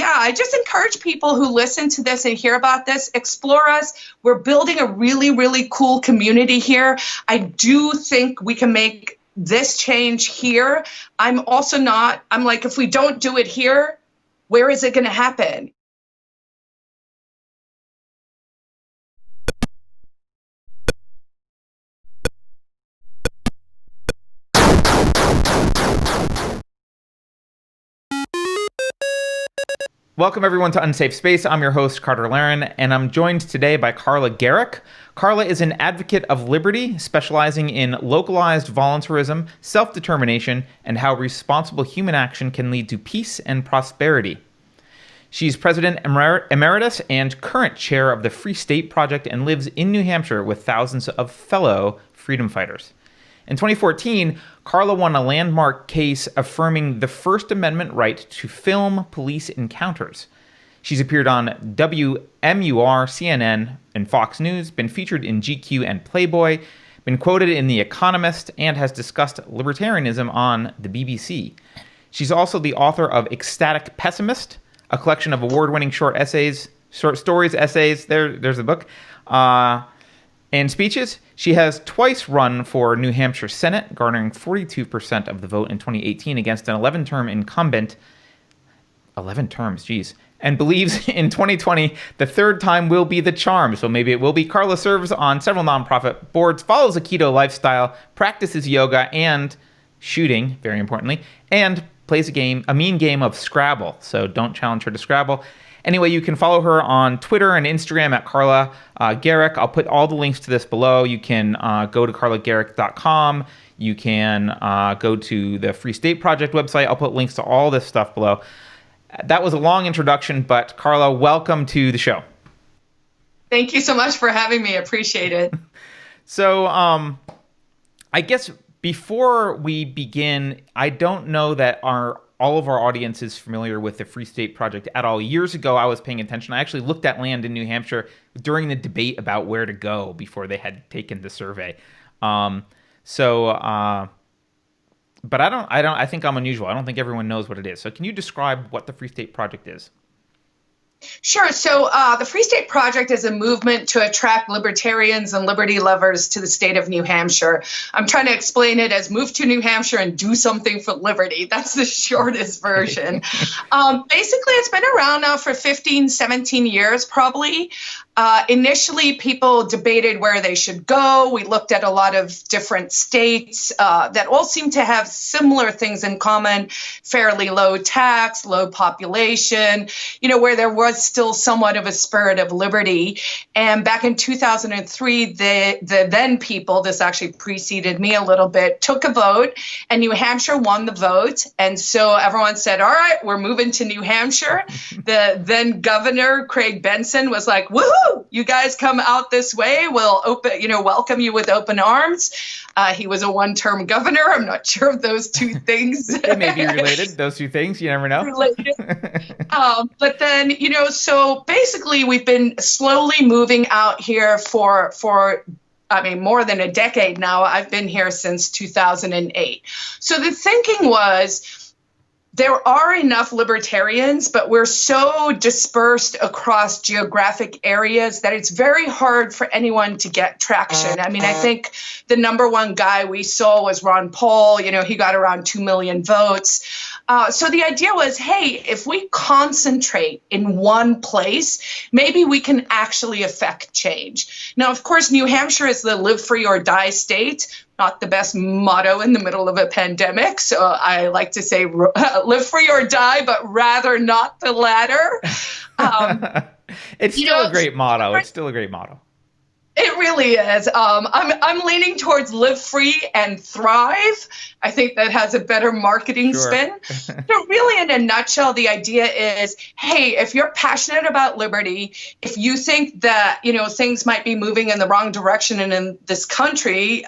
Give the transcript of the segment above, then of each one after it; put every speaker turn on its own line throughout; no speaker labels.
I just encourage people who listen to this and hear about this, explore us. We're building a really, really cool community here. I do think we can make this change here. I'm like, if we don't do it here, where is it going to happen?
Welcome, everyone, to Unsafe Space. I'm your host, Carter Laren, and I'm joined today by Carla Gericke. Carla is an advocate of liberty, specializing in localized voluntarism, self-determination, and how responsible human action can lead to peace and prosperity. She's president emeritus and current chair of the Free State Project and lives in New Hampshire with thousands of fellow freedom fighters. In 2014, Carla won a landmark case affirming the First Amendment right to film police encounters. She's appeared on WMUR, CNN, and Fox News, been featured in GQ and Playboy, been quoted in The Economist, and has discussed libertarianism on the BBC. She's also the author of Ecstatic Pessimist, a collection of award-winning short stories, essays, there's the book, and speeches. She has twice run for New Hampshire Senate, garnering 42% of the vote in 2018 against an 11-term incumbent. 11 terms, geez. And believes in 2020, the third time will be the charm. So maybe it will be. Carla serves on several nonprofit boards, follows a keto lifestyle, practices yoga and shooting, very importantly, and plays a mean game of Scrabble. So don't challenge her to Scrabble. Anyway, you can follow her on Twitter and Instagram at Carla Gericke. I'll put all the links to this below. You can go to carlagericke.com. You can go to the Free State Project website. I'll put links to all this stuff below. That was a long introduction, but Carla, welcome to the show.
Thank you so much for having me. Appreciate it.
So I guess before we begin, I don't know that all of our audience is familiar with the Free State Project at all. Years ago, I was paying attention. I actually looked at land in New Hampshire during the debate about where to go before they had taken the survey. But I think I'm unusual. I don't think everyone knows what it is. So can you describe what the Free State Project is?
Sure. So the Free State Project is a movement to attract libertarians and liberty lovers to the state of New Hampshire. I'm trying to explain it as move to New Hampshire and do something for liberty. That's the shortest version. Basically, it's been around now for 15, 17 years, probably. Initially, people debated where they should go. We looked at a lot of different states that all seem to have similar things in common: fairly low tax, low population, where there was still somewhat of a spirit of liberty. And back in 2003, the then people, this actually preceded me a little bit, took a vote, and New Hampshire won the vote. And so everyone said, all right, we're moving to New Hampshire. The then governor, Craig Benson, was like, woohoo! You guys come out this way. We'll welcome you with open arms. He was a one-term governor. I'm not sure of those two things.
They may be related, those two things. You never know.
Related. But then, so basically we've been slowly moving out here for more than a decade now. I've been here since 2008. So the thinking was, there are enough libertarians, but we're so dispersed across geographic areas that it's very hard for anyone to get traction. I think the number one guy we saw was Ron Paul. He got around 2 million votes. So the idea was, hey, if we concentrate in one place, maybe we can actually affect change. Now, of course, New Hampshire is the live free or die state. Not the best motto in the middle of a pandemic. So I like to say live free or die, but rather not the latter.
It's still a great motto. It's still a great motto.
It really is. I'm leaning towards live free and thrive. I think that has a better marketing spin. So really, in a nutshell, the idea is, hey, if you're passionate about liberty, if you think that, things might be moving in the wrong direction in this country,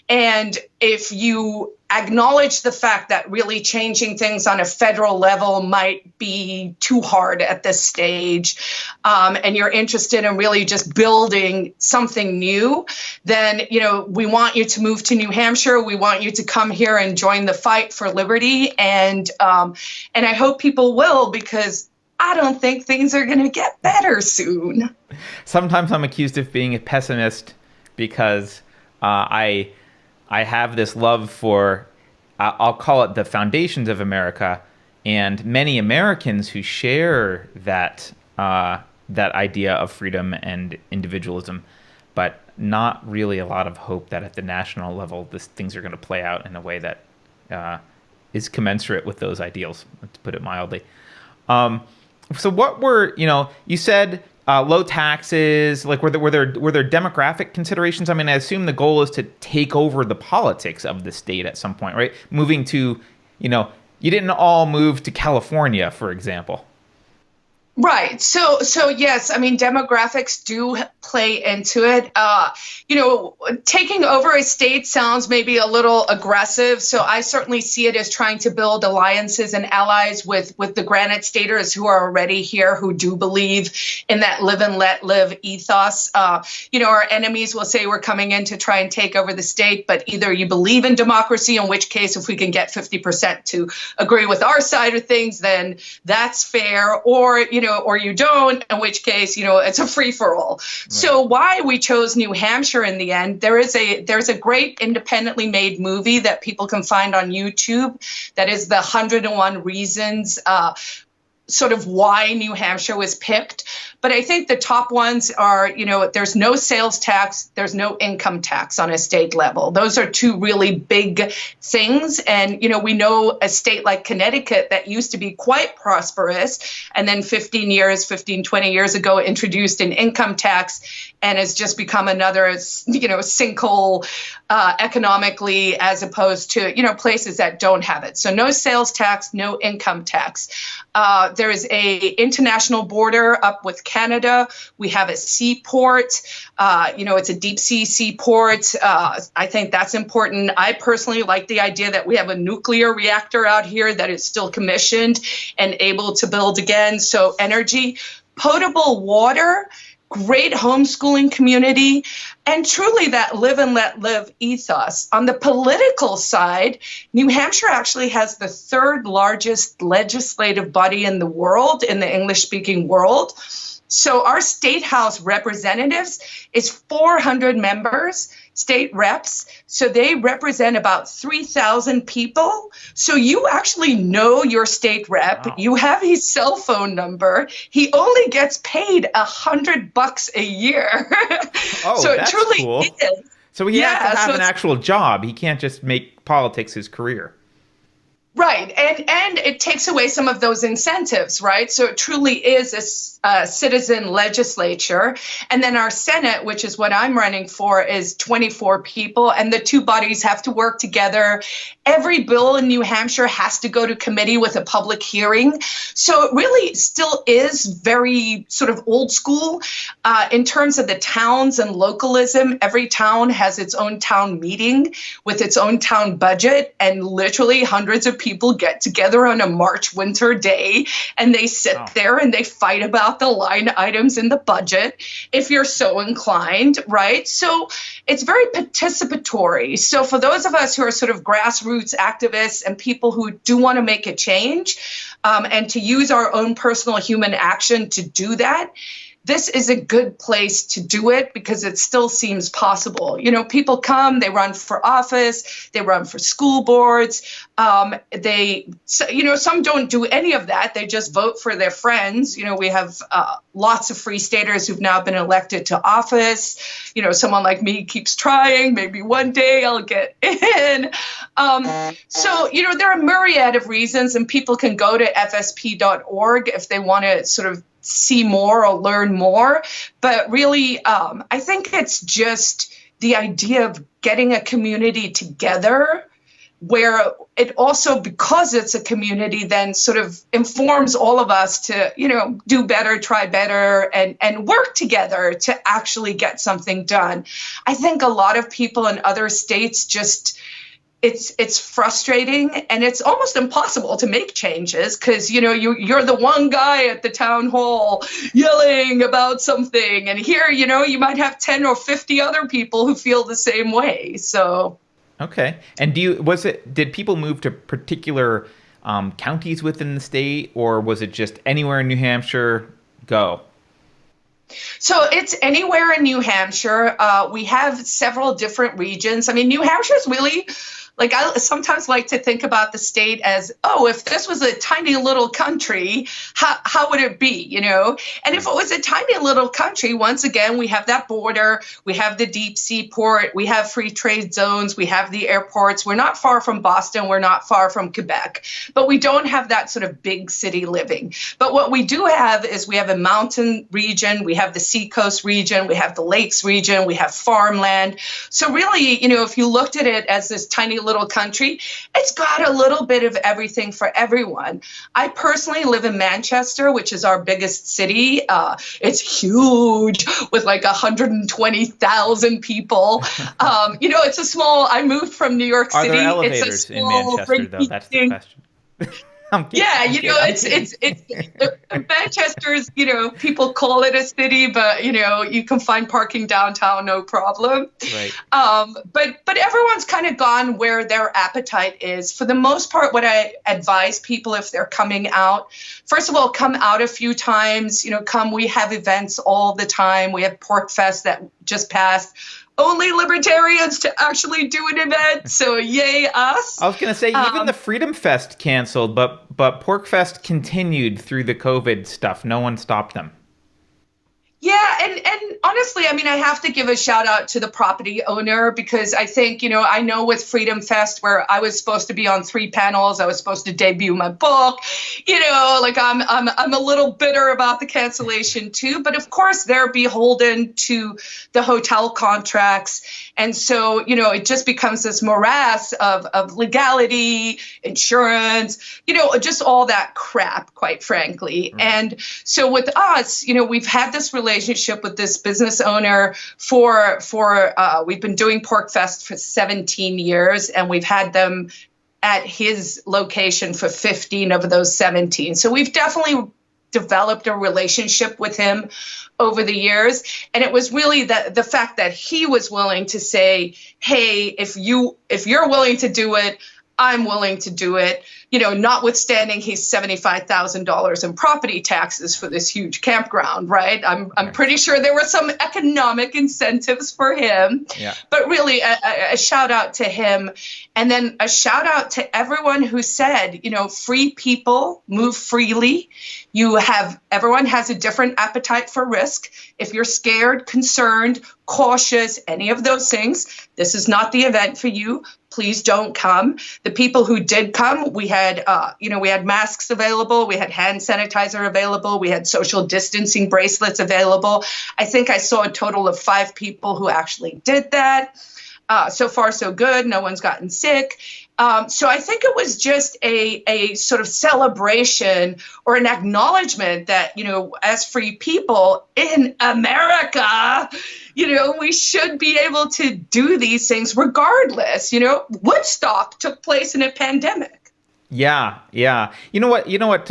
and if you acknowledge the fact that really changing things on a federal level might be too hard at this stage, and you're interested in really just building something new, then, we want you to move to New Hampshire. We want you to come here and join the fight for liberty. And I hope people will, because I don't think things are going to get better soon.
Sometimes I'm accused of being a pessimist because I have this love for, I'll call it the foundations of America, and many Americans who share that idea of freedom and individualism, but not really a lot of hope that at the national level, things are going to play out in a way that is commensurate with those ideals, to put it mildly. So what were, you said low taxes, like were there demographic considerations? I mean, I assume the goal is to take over the politics of the state at some point, right? Moving to, you didn't all move to California, for example.
Right. So yes, I mean, demographics do play into it. Taking over a state sounds maybe a little aggressive. So I certainly see it as trying to build alliances and allies with the Granite Staters who are already here, who do believe in that live and let live ethos. Our enemies will say we're coming in to try and take over the state, but either you believe in democracy, in which case, if we can get 50% to agree with our side of things, then that's fair, or you don't, in which case, it's a free-for-all. Right. So why we chose New Hampshire in the end, there's a great independently made movie that people can find on YouTube that is the 101 Reasons sort of why New Hampshire was picked. But I think the top ones are, there's no sales tax, there's no income tax on a state level. Those are two really big things. And, we know a state like Connecticut that used to be quite prosperous and then 20 years ago introduced an income tax and has just become another, sinkhole economically, as opposed to, places that don't have it. So no sales tax, no income tax. There is a international border up with Canada. We have a seaport. It's a deep sea seaport. I think that's important. I personally like the idea that we have a nuclear reactor out here that is still commissioned and able to build again. So energy, potable water, great homeschooling community, and truly that live and let live ethos. On the political side, New Hampshire actually has the third largest legislative body in the world, in the English-speaking world. So our state house representatives is 400 members, state reps. So they represent about 3,000 people. So you actually know your state rep. Wow. You have his cell phone number. He only gets paid $100 a year.
Oh, so that's it truly cool. Is. So he has to have an actual job. He can't just make politics his career.
Right. And it takes away some of those incentives, right? So it truly is a citizen legislature. And then our Senate, which is what I'm running for, is 24 people. And the two bodies have to work together. Every bill in New Hampshire has to go to committee with a public hearing. So it really still is very sort of old school in terms of the towns and localism. Every town has its own town meeting with its own town budget, and literally hundreds of people get together on a March winter day and they sit there and they fight about the line items in the budget if you're so inclined, right? So it's very participatory. So for those of us who are sort of grassroots activists and people who do want to make a change and to use our own personal human action to do that, this is a good place to do it because it still seems possible. People come, they run for office, they run for school boards. Some don't do any of that. They just vote for their friends. We have lots of free staters who've now been elected to office. Someone like me keeps trying. Maybe one day I'll get in. There are a myriad of reasons, and people can go to fsp.org if they want to sort of see more or learn more. But really, I think it's just the idea of getting a community together where it also, because it's a community, then sort of informs all of us to, do better, try better, and work together to actually get something done. I think a lot of people in other states just, it's frustrating and it's almost impossible to make changes because, you're the one guy at the town hall yelling about something. And here, you might have 10 or 50 other people who feel the same way. So.
Okay. And did people move to particular counties within the state, or was it just anywhere in New Hampshire? Go.
So it's anywhere in New Hampshire. We have several different regions. I mean, New Hampshire is really, like, I sometimes like to think about the state as, oh, if this was a tiny little country, how would it be, you know? And if it was a tiny little country, once again, we have that border, we have the deep sea port, we have free trade zones, we have the airports. We're not far from Boston, we're not far from Quebec, but we don't have that sort of big city living. But what we do have is we have a mountain region, we have the seacoast region, we have the lakes region, we have farmland. So really, you know, if you looked at it as this tiny little country, it's got a little bit of everything for everyone. I personally live in Manchester, which is our biggest city. It's huge with like 120,000 people. You know, it's a small, I moved from New York City.
Are there elevators
it's a small,
in Manchester, though? That's the question.
Yeah, you know, it's Manchester's, you know, people call it a city, but, you know, you can find parking downtown, no problem.
Right.
But everyone's kind of gone where their appetite is. For the most part, what I advise people if they're coming out, first of all, come out a few times, you know, we have events all the time. We have Pork Fest that just passed. Only libertarians to actually do an event, so yay us.
I was going to say, even the Freedom Fest canceled, but Pork Fest continued through the COVID stuff. No one stopped them.
Yeah, and honestly, I mean, I have to give a shout out to the property owner, because I think, you know, I know with Freedom Fest, where I was supposed to be on 3 panels, I was supposed to debut my book, you know, like I'm a little bitter about the cancellation too, but of course they're beholden to the hotel contracts. And so, you know, it just becomes this morass of legality, insurance, you know, just all that crap, quite frankly. Right. And so with us, you know, we've had this relationship with this business owner for we've been doing Pork Fest for 17 years, and we've had them at his location for 15 of those 17. So we've definitely developed a relationship with him over the years. And it was really the fact that he was willing to say, hey, if you're willing to do it, I'm willing to do it. You know, notwithstanding he's $75,000 in property taxes for this huge campground, right? I'm pretty sure there were some economic incentives for him. Yeah. But really, a shout out to him, and then a shout out to everyone who said, you know, free people move freely. Everyone has a different appetite for risk. If you're scared, concerned, cautious, any of those things, this is not the event for you. Please don't come. The people who did come, we had masks available. We had hand sanitizer available. We had social distancing bracelets available. I think I saw a total of 5 people who actually did that. So far, so good. No one's gotten sick. So I think it was just a sort of celebration or an acknowledgement that, you know, as free people in America, you know, we should be able to do these things regardless. You know, Woodstock took place in a pandemic.
Yeah. You know what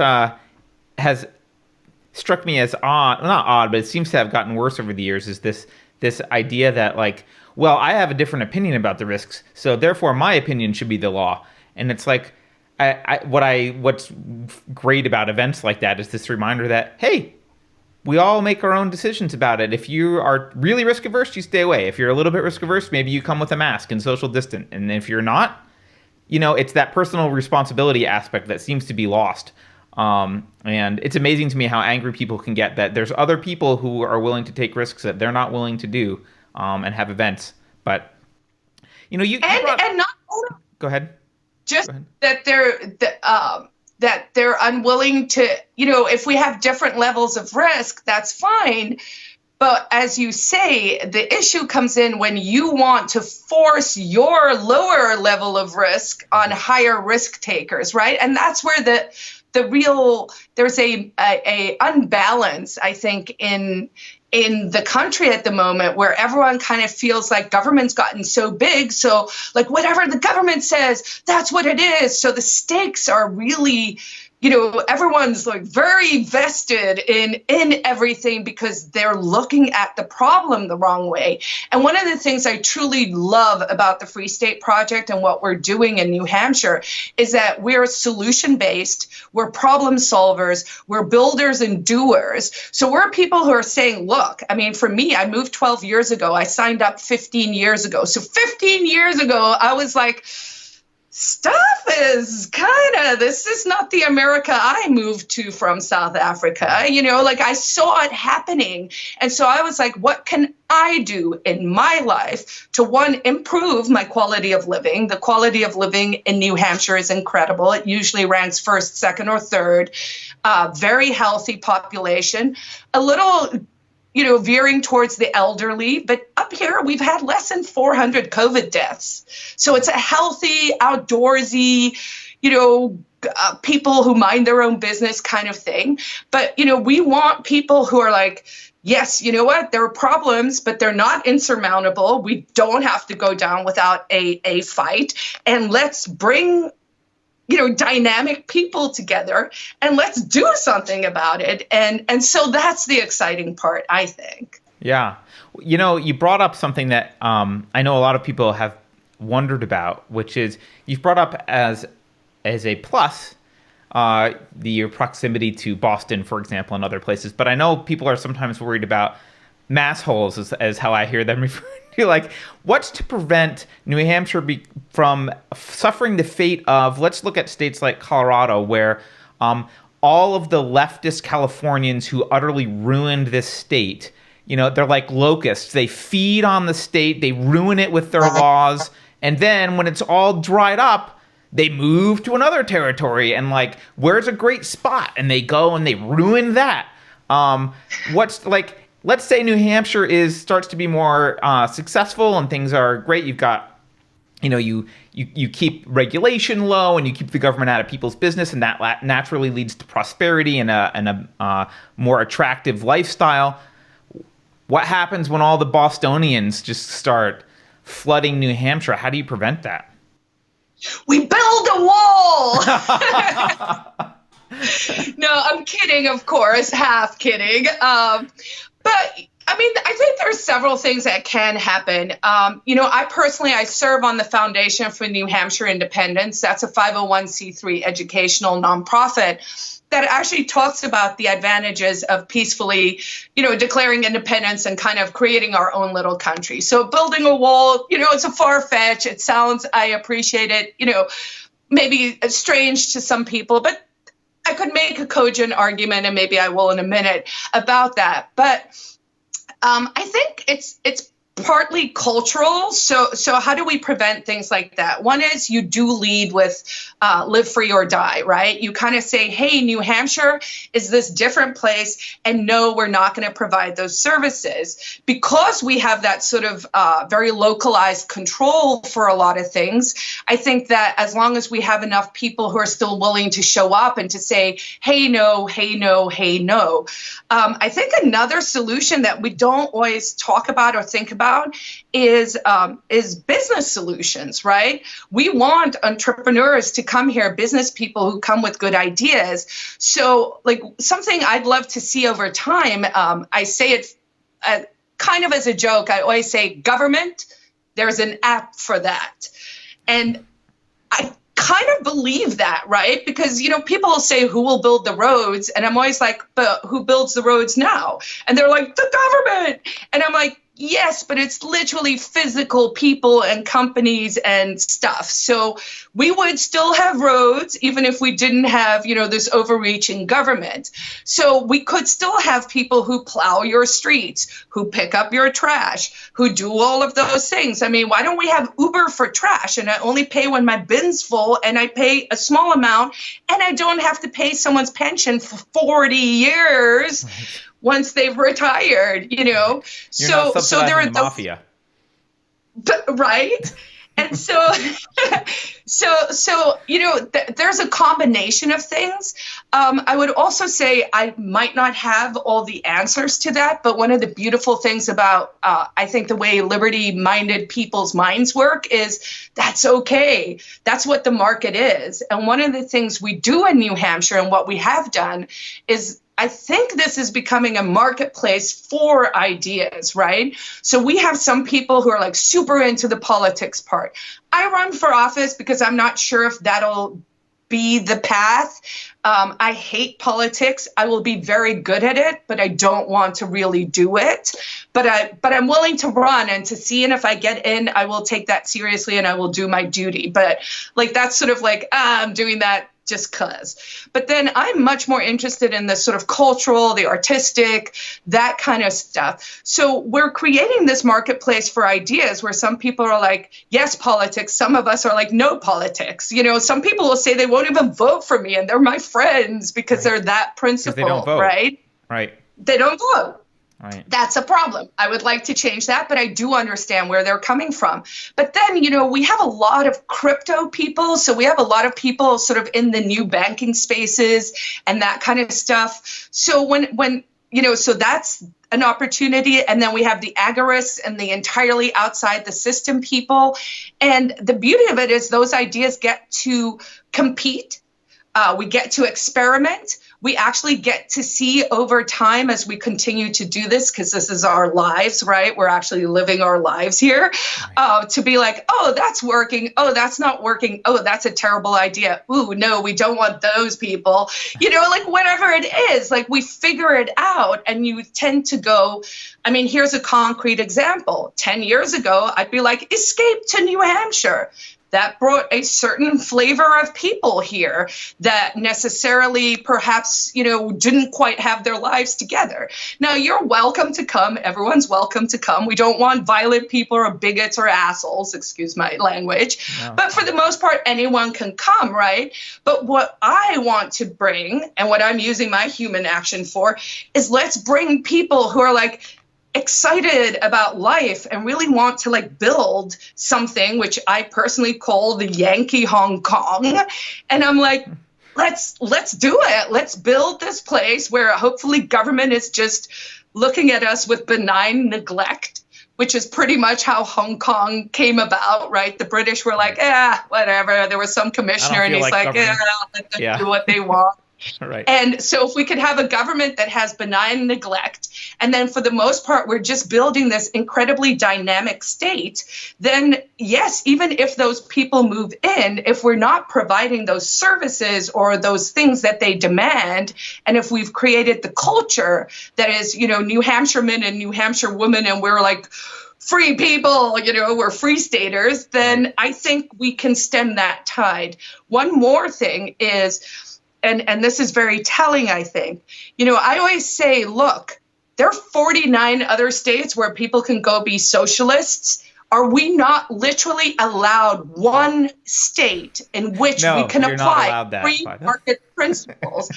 has struck me as odd, not odd, but it seems to have gotten worse over the years, is this idea that, like, well, I have a different opinion about the risks, so therefore my opinion should be the law. And it's like, what's great about events like that is this reminder that, hey, we all make our own decisions about it. If you are really risk averse, you stay away. If you're a little bit risk averse, maybe you come with a mask and social distance. And if you're not, you know, it's that personal responsibility aspect that seems to be lost. And it's amazing to me how angry people can get that there's other people who are willing to take risks that they're not willing to do. And have events, but you know,
and not
go ahead.
Just go ahead. That they're unwilling to, you know, if we have different levels of risk, that's fine. But as you say, the issue comes in when you want to force your lower level of risk on higher risk takers, right? And that's where there's a unbalance, I think, in the country at the moment, where everyone kind of feels like government's gotten so big. So like whatever the government says, that's what it is. So the stakes are really everyone's like very vested in everything because they're looking at the problem the wrong way. And one of the things I truly love about the Free State Project and what we're doing in New Hampshire is that we're solution-based, we're problem solvers, we're builders and doers. So we're people who are saying, look, I mean, for me, I moved 12 years ago. I signed up 15 years ago. So 15 years ago, I was like, stuff is this is not the America I moved to from South Africa. I saw it happening. And so I was like, what can I do in my life to, one, improve my quality of living? The quality of living in New Hampshire is incredible. It usually ranks first, second, or third. Very healthy population. A little veering towards the elderly, but up here we've had less than 400 COVID deaths. So it's a healthy, outdoorsy, people who mind their own business kind of thing. But, we want people who are like, yes, you know what, there are problems, but they're not insurmountable. We don't have to go down without a fight. And let's bring dynamic people together and let's do something about it. And so that's the exciting part, I think.
Yeah. You brought up something that I know a lot of people have wondered about, which is you've brought up as a plus your proximity to Boston, for example, and other places. But I know people are sometimes worried about massholes, as how I hear them referred to. Like, what's to prevent New Hampshire from suffering the fate of, let's look at states like Colorado, where all of the leftist Californians who utterly ruined this state, they're like locusts. They feed on the state, they ruin it with their laws, and then when it's all dried up, they move to another territory and like, where's a great spot? And they go and they ruin that. Let's say New Hampshire starts to be more successful and things are great. You've got, you keep regulation low and you keep the government out of people's business, and that naturally leads to prosperity and a more attractive lifestyle. What happens when all the Bostonians just start flooding New Hampshire? How do you prevent that?
We build a wall. No, I'm kidding, of course, half kidding. But I mean, I think there are several things that can happen. I serve on the Foundation for New Hampshire Independence. That's a 501c3 educational nonprofit that actually talks about the advantages of peacefully, declaring independence and kind of creating our own little country. So building a wall, it's a far-fetched. It sounds, I appreciate it, maybe strange to some people, but I could make a cogent argument, and maybe I will in a minute, about that. But I think it's partly cultural. So how do we prevent things like that? One is you do lead with live free or die, right? You kind of say, hey, New Hampshire is this different place, and no, we're not going to provide those services. Because we have that sort of very localized control for a lot of things, I think that as long as we have enough people who are still willing to show up and to say, hey, no, hey, no, hey, no. I think another solution that we don't always talk about or think about is business solutions, right? We want entrepreneurs to come here, business people who come with good ideas. So like something I'd love to see over time, I say it kind of as a joke. I always say government, there's an app for that. And I kind of believe that, right? Because, people will say, who will build the roads? And I'm always like, but who builds the roads now? And they're like, the government. And I'm like, yes, but it's literally physical people and companies and stuff. So we would still have roads, even if we didn't have, this overreaching government. So we could still have people who plow your streets, who pick up your trash, who do all of those things. I mean, why don't we have Uber for trash? And I only pay when my bin's full, and I pay a small amount, and I don't have to pay someone's pension for 40 years. Right. Once they've retired,
You're not subsidizing the mafia.
Right? And so, there's a combination of things. I would also say I might not have all the answers to that, but one of the beautiful things about, I think, the way liberty-minded people's minds work is that's okay. That's what the market is. And one of the things we do in New Hampshire and what we have done is I think this is becoming a marketplace for ideas, right? So we have some people who are like super into the politics part. I run for office because I'm not sure if that'll be the path. I hate politics. I will be very good at it, but I don't want to really do it. But I'm willing to run and to see, and if I get in, I will take that seriously and I will do my duty. But like that's sort of like I'm doing that just cause. But then I'm much more interested in the sort of cultural, the artistic, that kind of stuff. So we're creating this marketplace for ideas where some people are like, yes, politics. Some of us are like, no politics. Some people will say they won't even vote for me and they're my friends because they're that principled,
they don't vote.
Right?
Right.
They don't vote.
Right.
That's a problem. I would like to change that, but I do understand where they're coming from. But then, we have a lot of crypto people. So we have a lot of people sort of in the new banking spaces and that kind of stuff. So so that's an opportunity. And then we have the agorists and the entirely outside the system people. And the beauty of it is those ideas get to compete. We get to experiment. We actually get to see over time as we continue to do this, because this is our lives, right? We're actually living our lives here, to be like, oh, that's working. Oh, that's not working. Oh, that's a terrible idea. Ooh, no, we don't want those people. Like whatever it is, like we figure it out and you tend to go, here's a concrete example. 10 years ago, I'd be like, escape to New Hampshire. That brought a certain flavor of people here that necessarily perhaps, didn't quite have their lives together. Now, you're welcome to come. Everyone's welcome to come. We don't want violent people or bigots or assholes, excuse my language. No. But for the most part, anyone can come, right? But what I want to bring, and what I'm using my human action for, is let's bring people who are like, excited about life and really want to like build something, which I personally call the Yankee Hong Kong. And I'm like, let's do it. Let's build this place where hopefully government is just looking at us with benign neglect, which is pretty much how Hong Kong came about, right? The British were like, whatever. There was some commissioner and he's like, let them do what they want. Right. And so if we could have a government that has benign neglect, and then for the most part, we're just building this incredibly dynamic state, then yes, even if those people move in, if we're not providing those services or those things that they demand, and if we've created the culture that is, New Hampshire men and New Hampshire women, and we're like, free people, we're free staters, then I think we can stem that tide. One more thing is, and this is very telling, I think. I always say, look, there are 49 other states where people can go be socialists. Are we not literally allowed one state in which we can apply free market principles?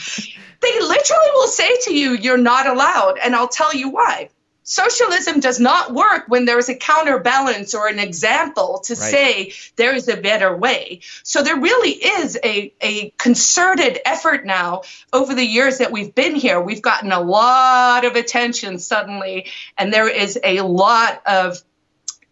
They literally will say to you, you're not allowed. And I'll tell you why. Socialism does not work when there is a counterbalance or an example to say there is a better way. So there really is a concerted effort now over the years that we've been here. We've gotten a lot of attention suddenly, and there is a lot of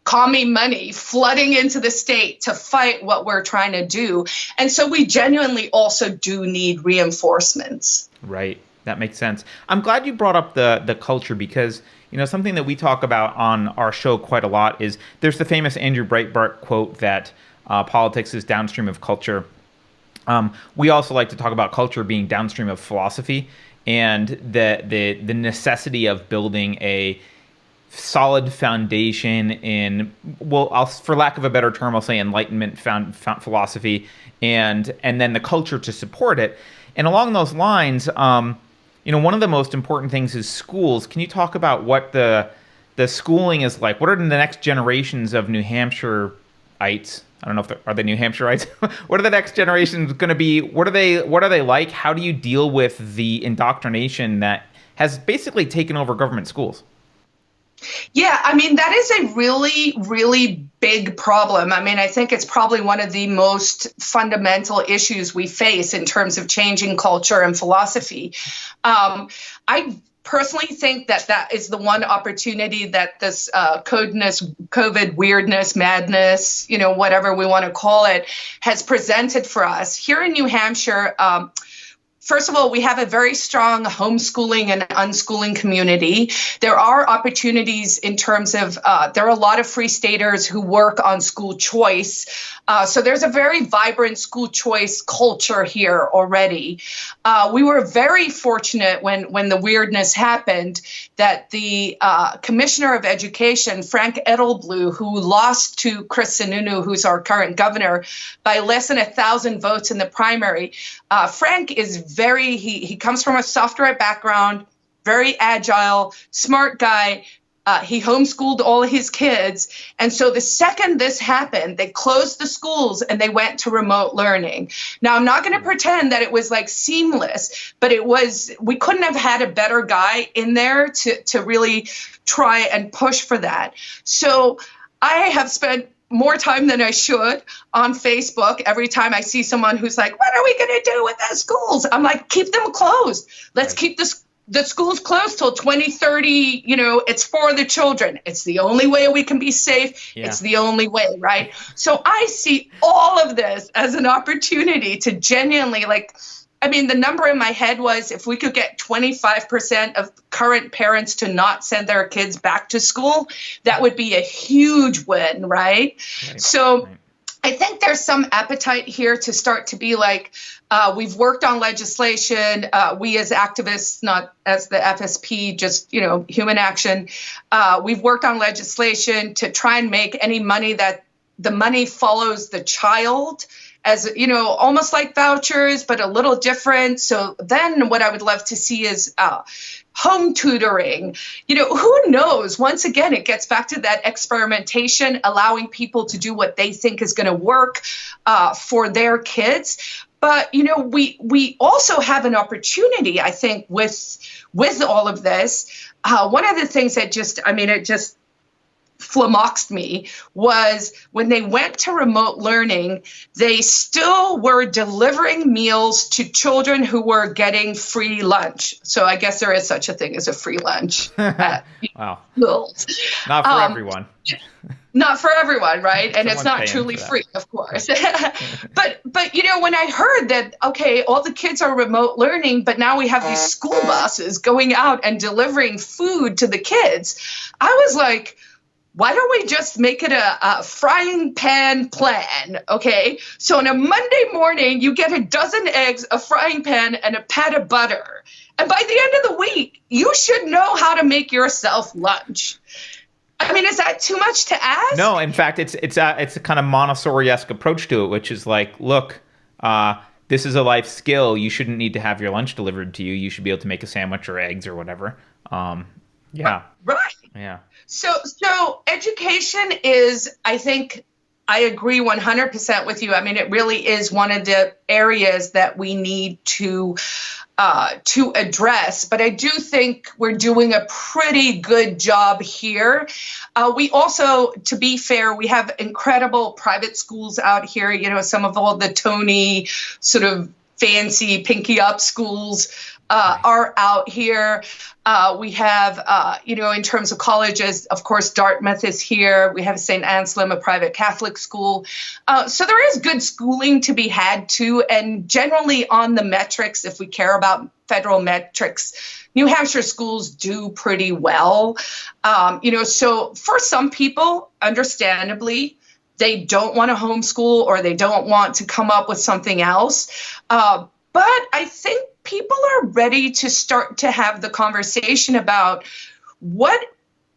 commie money flooding into the state to fight what we're trying to do. And so we genuinely also do need reinforcements.
Right. That makes sense. I'm glad you brought up the culture because something that we talk about on our show quite a lot is there's the famous Andrew Breitbart quote that politics is downstream of culture. We also like to talk about culture being downstream of philosophy and the necessity of building a solid foundation in, for lack of a better term, I'll say Enlightenment found philosophy and then the culture to support it. And along those lines, one of the most important things is schools. Can you talk about what the schooling is like? What are the next generations of New Hampshireites? I don't know if are they New Hampshireites. What are the next generations going to be? What are they like? How do you deal with the indoctrination that has basically taken over government schools?
Yeah, I mean, that is a really, really big problem. I mean, I think it's probably one of the most fundamental issues we face in terms of changing culture and philosophy. I personally think that that is the one opportunity that this COVID weirdness, madness, whatever we want to call it, has presented for us. Here in New Hampshire, first of all, we have a very strong homeschooling and unschooling community. There are opportunities in terms of, there are a lot of free staters who work on school choice. So there's a very vibrant school choice culture here already. We were very fortunate when the weirdness happened that the Commissioner of Education, Frank Edelblut, who lost to Chris Sununu, who's our current governor, by less than 1,000 votes in the primary. Frank is he comes from a software background, very agile, smart guy. He homeschooled all his kids. And so the second this happened, they closed the schools and they went to remote learning. Now, I'm not going to pretend that it was like seamless, but we couldn't have had a better guy in there to really try and push for that. So I have spent more time than I should on Facebook. Every time I see someone who's like, what are we going to do with the schools? I'm like, keep them closed. Let's keep the schools closed till 2030. It's for the children. It's the only way we can be safe. Yeah. It's the only way, right? So I see all of this as an opportunity to genuinely, the number in my head was if we could get 25% of current parents to not send their kids back to school, that would be a huge win, right? So I think there's some appetite here to start to be like, we've worked on legislation. We as activists, not as the FSP, just, human action. We've worked on legislation to try and make any money that the money follows the child, as almost like vouchers, but a little different. So then what I would love to see is home tutoring. Who knows? Once again, it gets back to that experimentation, allowing people to do what they think is going to work for their kids. But, we also have an opportunity, I think, with all of this. One of the things that it just flummoxed me was when they went to remote learning, they still were delivering meals to children who were getting free lunch. So I guess there is such a thing as a free lunch. Wow. Schools.
Not for everyone.
Not for everyone, right? And it's not truly free, of course. But when I heard that, okay, all the kids are remote learning, but now we have these school buses going out and delivering food to the kids, I was like, why don't we just make it a frying pan plan, okay? So on a Monday morning, you get a dozen eggs, a frying pan, and a pat of butter. And by the end of the week, you should know how to make yourself lunch. Is that too much to ask?
No, in fact, it's a kind of Montessori-esque approach to it, which is like, look, this is a life skill. You shouldn't need to have your lunch delivered to you. You should be able to make a sandwich or eggs or whatever. Yeah.
Right.
Yeah.
So education is, I think, I agree 100% with you. It really is one of the areas that we need to address. But I do think we're doing a pretty good job here. We also, to be fair, we have incredible private schools out here. Some of all the Tony sort of fancy pinky up schools are out here. We have, in terms of colleges, of course, Dartmouth is here. We have St. Anselm, a private Catholic school. So there is good schooling to be had too. And generally on the metrics, if we care about federal metrics, New Hampshire schools do pretty well. So for some people, understandably, they don't want to homeschool or they don't want to come up with something else. But I think people are ready to start to have the conversation about what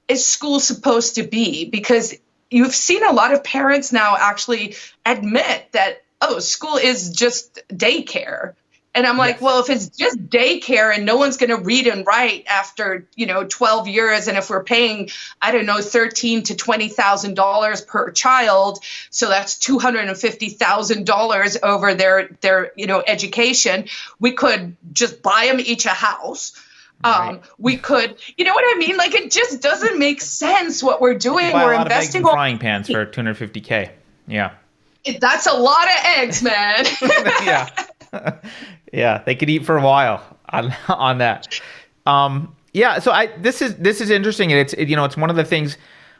is school supposed to be, because you've seen a lot of parents now actually admit that, school is just daycare. And I'm like, well, if it's just daycare and no one's going to read and write after, 12 years, and if we're paying, $13,000 to $20,000 per child, so that's $250,000 over their education, we could just buy them each a house. We could, you know what I mean? Like, it just doesn't make sense what we're doing.
Buy
We're
a lot
investing
of eggs and frying pans for $250K. Yeah.
That's a lot of eggs, man.
Yeah. Yeah, they could eat for a while on that. Yeah, so this is interesting, and it's one of the things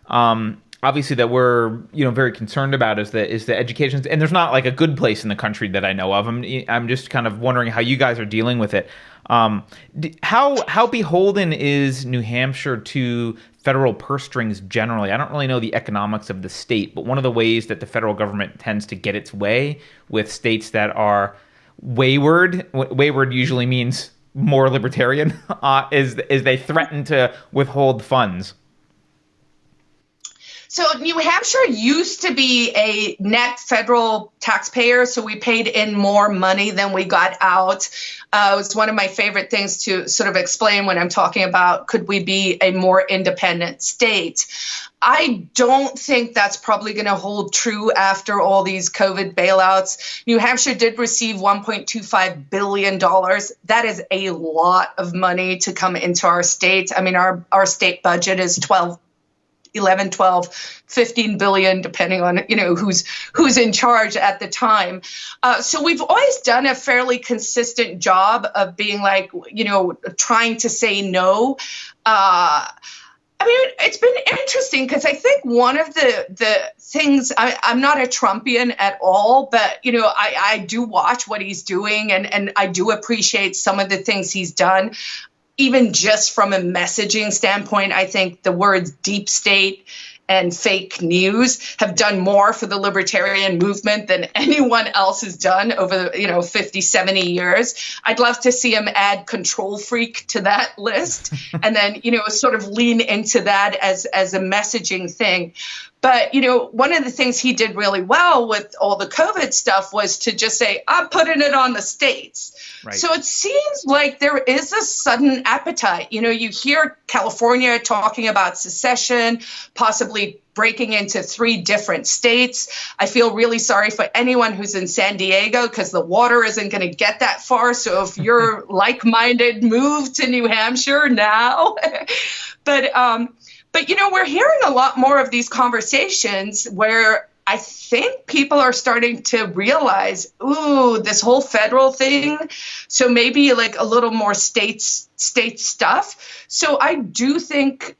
obviously that we're very concerned about is the education, and there's not like a good place in the country that I know of. I'm just kind of wondering how you guys are dealing with it. How beholden is New Hampshire to federal purse strings generally? I don't really know the economics of the state, but one of the ways that the federal government tends to get its way with states that are wayward usually means more libertarian, is they threaten to withhold funds.
So New Hampshire used to be a net federal taxpayer, so we paid in more money than we got out. It was one of my favorite things to sort of explain when I'm talking about could we be a more independent state. I don't think that's probably going to hold true after all these COVID bailouts. New Hampshire did receive $1.25 billion. That is a lot of money to come into our state. I mean, our state budget is 11, 12, 15 billion, depending on, who's in charge at the time. So we've always done a fairly consistent job of being like, trying to say no. I mean, it's been interesting because I think one of the things, I'm not a Trumpian at all, but, I do watch what he's doing and I do appreciate some of the things he's done. Even just from a messaging standpoint, I think the words deep state and fake news have done more for the libertarian movement than anyone else has done over the 50, 70 years. I'd love to see him add control freak to that list and then, sort of lean into that as a messaging thing. But, one of the things he did really well with all the COVID stuff was to just say, I'm putting it on the states. Right. So it seems like there is a sudden appetite. You hear California talking about secession, possibly breaking into 3 different states. I feel really sorry for anyone who's in San Diego because the water isn't going to get that far. So if you're like-minded, move to New Hampshire now. But we're hearing a lot more of these conversations where I think people are starting to realize, this whole federal thing. So maybe like a little more state stuff. So I do think,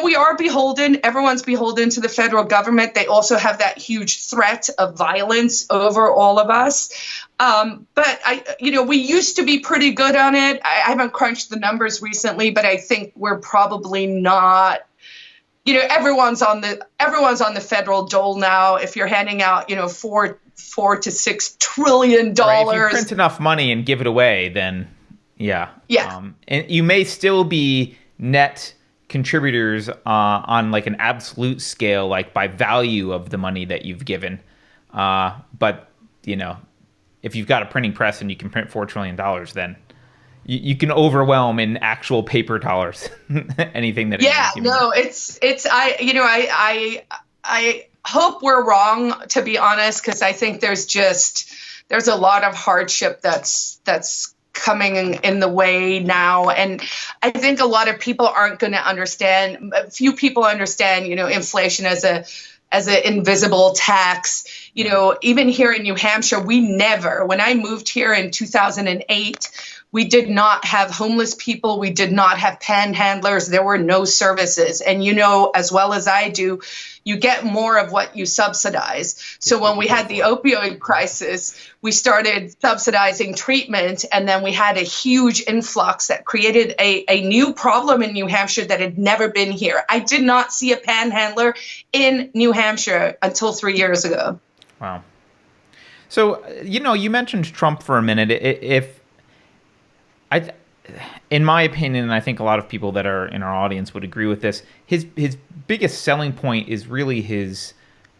we are beholden. Everyone's beholden to the federal government. They also have that huge threat of violence over all of us. But we used to be pretty good on it. I haven't crunched the numbers recently, but I think we're probably not. Everyone's on the federal dole now. If you're handing out, $4 to $6 trillion. Right, if you
print enough money and give it away, then yeah. And you may still be net contributors on like an absolute scale, like by value of the money that you've given. But if you've got a printing press and you can print $4 trillion, then you can overwhelm in actual paper dollars anything that. I hope we're wrong, to be honest, because I think there's a lot of hardship that's coming in the way now, and I think a lot of people aren't going to understand. A few people understand, inflation as an invisible tax. Even here in New Hampshire, when I moved here in 2008. We did not have homeless people. We did not have panhandlers. There were no services. And as well as I do, you get more of what you subsidize. So when we had the opioid crisis, we started subsidizing treatment, and then we had a huge influx that created a new problem in New Hampshire that had never been here. I did not see a panhandler in New Hampshire until 3 years ago. Wow. So, you mentioned Trump for a minute. In my opinion, and I think a lot of people that are in our audience would agree with this, his biggest selling point is really his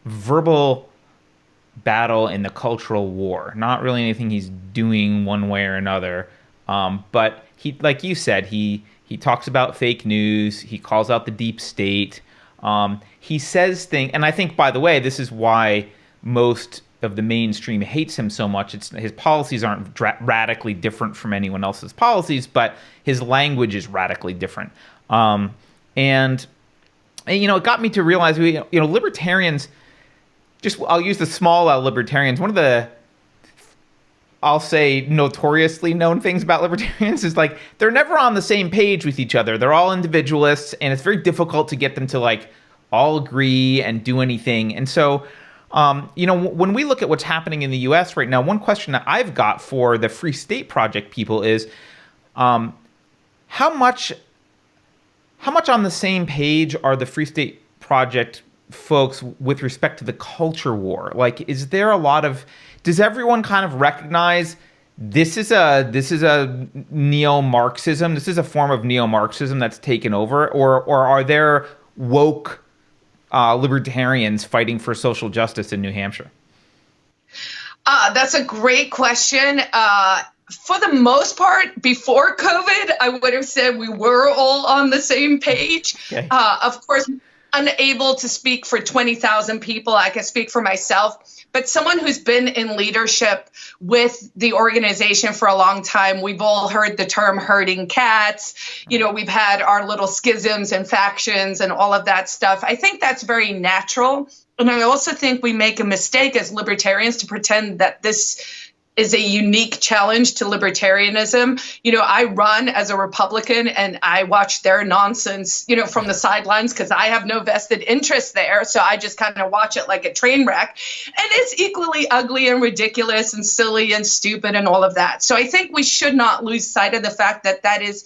verbal battle in the cultural war. Not really anything he's doing one way or another. But he, like you said, he talks about fake news. He calls out the deep state. He says things, and I think, by the way, this is why most the mainstream hates him so much. His policies aren't radically different from anyone else's policies, but his language is radically different. And it got me to realize libertarians. I'll use the small L libertarians. One of the, I'll say, notoriously known things about libertarians is like they're never on the same page with each other. They're all individualists, and it's very difficult to get them to like all agree and do anything. And so, when we look at what's happening in the U.S. right now, one question that I've got for the Free State Project people is, how much on the same page are the Free State Project folks with respect to the culture war? Like, is there a lot of, does everyone kind of recognize this is a neo-Marxism, this is a form of neo-Marxism that's taken over, or are there woke libertarians fighting for social justice in New Hampshire?
That's a great question. For the most part, before COVID, I would have said we were all on the same page. Okay. Of course, unable to speak for 20,000 people. I can speak for myself. But someone who's been in leadership with the organization for a long time, we've all heard the term herding cats. We've had our little schisms and factions and all of that stuff. I think that's very natural. And I also think we make a mistake as libertarians to pretend that this is a unique challenge to libertarianism. I run as a Republican and I watch their nonsense, from the sidelines because I have no vested interest there. So I just kind of watch it like a train wreck. And it's equally ugly and ridiculous and silly and stupid and all of that. So I think we should not lose sight of the fact that that is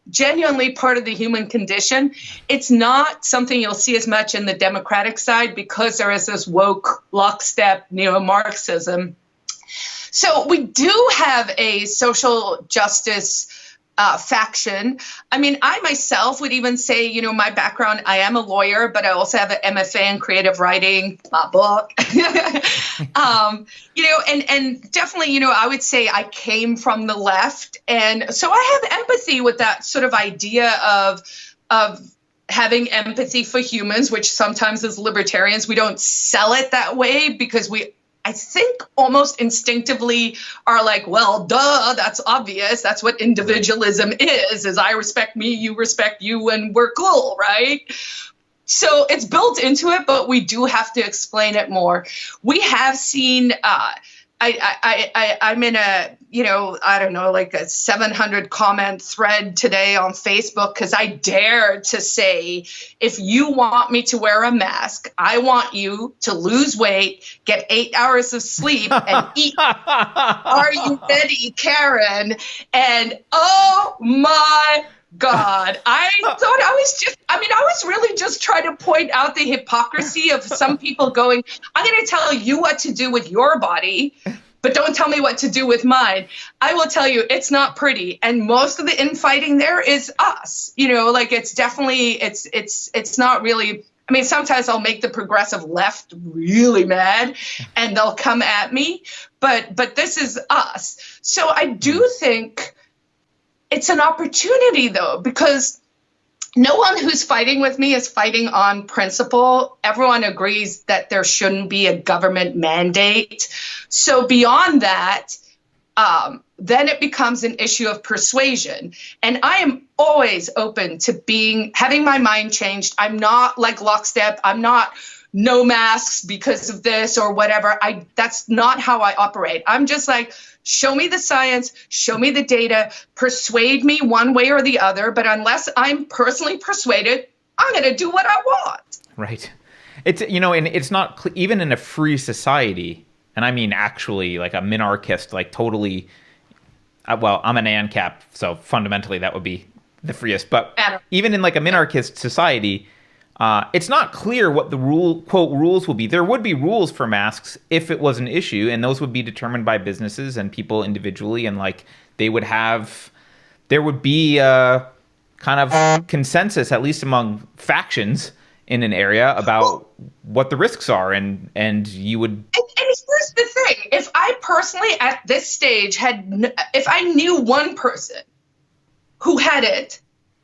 genuinely part of the human condition. It's not something you'll see as much in the Democratic side because there is this woke lockstep neo-Marxism. So we do have a social justice faction. I mean, I myself would even say, my background, I am a lawyer, but I also have an MFA in creative writing, my book. And definitely, I would say I came from the left. And so I have empathy with that sort of idea of having empathy for humans, which sometimes as libertarians, we don't sell it that way because I think almost instinctively are like, well, duh, that's obvious. That's what individualism is I respect me, you respect you, and we're cool, right? So it's built into it, but we do have to explain it more. We have seen, I'm in a, like a 700 comment thread today on Facebook because I dared to say, if you want me to wear a mask, I want you to lose weight, get 8 hours of sleep, and eat. Are you ready, Karen? And oh my God, I thought I was really just trying to point out the hypocrisy of some people going, I'm going to tell you what to do with your body, but don't tell me what to do with mine. I will tell you, it's not pretty. And most of the infighting there is us, it's definitely, it's not really, I mean, sometimes I'll make the progressive left really mad and they'll come at me, but this is us. So I do think it's an opportunity though, because no one who's fighting with me is fighting on principle. Everyone agrees that there shouldn't be a government mandate. So beyond that, then it becomes an issue of persuasion. And I am always open to having my mind changed. I'm not like lockstep. I'm not no masks because of this or whatever. That's not how I operate. I'm just like, show me the science, show me the data, persuade me one way or the other. But unless I'm personally persuaded, I'm going to do what I want.
Right. It's, and it's not even in a free society. And I mean, actually like a minarchist, like totally, well, I'm an ANCAP. So fundamentally that would be the freest. But even in like a minarchist society, it's not clear what the quote rules will be. There would be rules for masks if it was an issue, and those would be determined by businesses and people individually, and like there would be a kind of consensus, at least among factions in an area, about what the risks are, and you would. And
here's the thing: if I personally, at this stage, if I knew one person who had it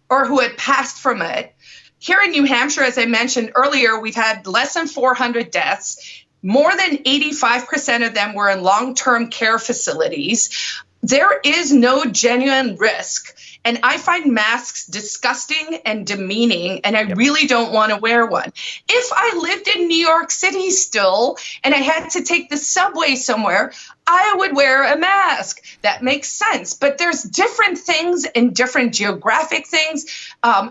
or who had passed from it. Here in New Hampshire, as I mentioned earlier, we've had less than 400 deaths. more than 85% of them were in long-term care facilities. There is no genuine risk. And I find masks disgusting and demeaning, and I really don't want to wear one. If I lived in New York City still, and I had to take the subway somewhere, I would wear a mask. That makes sense. But there's different things and different geographic things.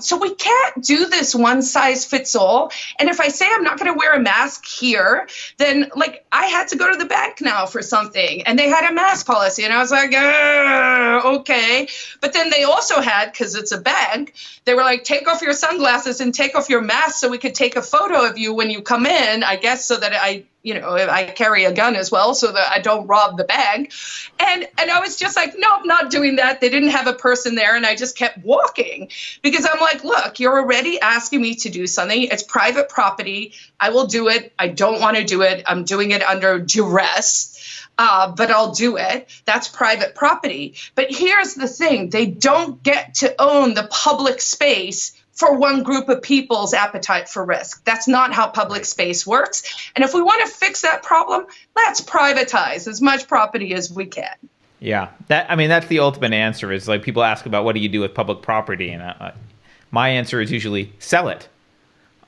So we can't do this one size fits all. And if I say I'm not going to wear a mask here, then like I had to go to the bank now for something, and they had a mask policy. And I was like, okay. But then they also had, because it's a bank, they were like, take off your sunglasses and take off your mask so we could take a photo of you when you come in, I guess, so that I carry a gun as well so that I don't rob the bank. And I was just like, no, I'm not doing that. They didn't have a person there. And I just kept walking because I'm like, look, you're already asking me to do something. It's private property. I will do it. I don't want to do it. I'm doing it under duress. But I'll do it. That's private property. But here's the thing. They don't get to own the public space for one group of people's appetite for risk. That's not how public space works. And if we want to fix that problem, let's privatize as much property as we can.
Yeah, that's the ultimate answer is like people ask about what do you do with public property? And my answer is usually sell it.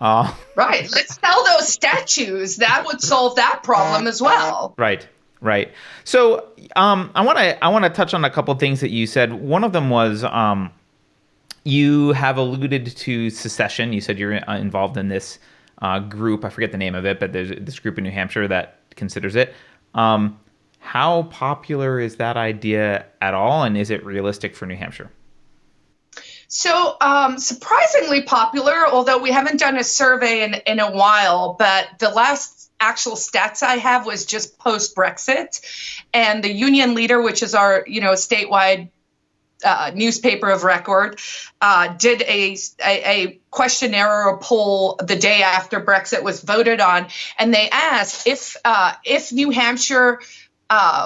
Right. Let's sell those statues. That would solve that problem as well.
Right. So I want to touch on a couple of things that you said. One of them was you have alluded to secession. You said you're involved in this group. I forget the name of it, but there's this group in New Hampshire that considers it. How popular is that idea at all, and is it realistic for New Hampshire?
So surprisingly popular, although we haven't done a survey in a while, but the last actual stats I have was just post-Brexit. And the union leader, which is our statewide newspaper of record, did a questionnaire or a poll the day after Brexit was voted on, and they asked if New Hampshire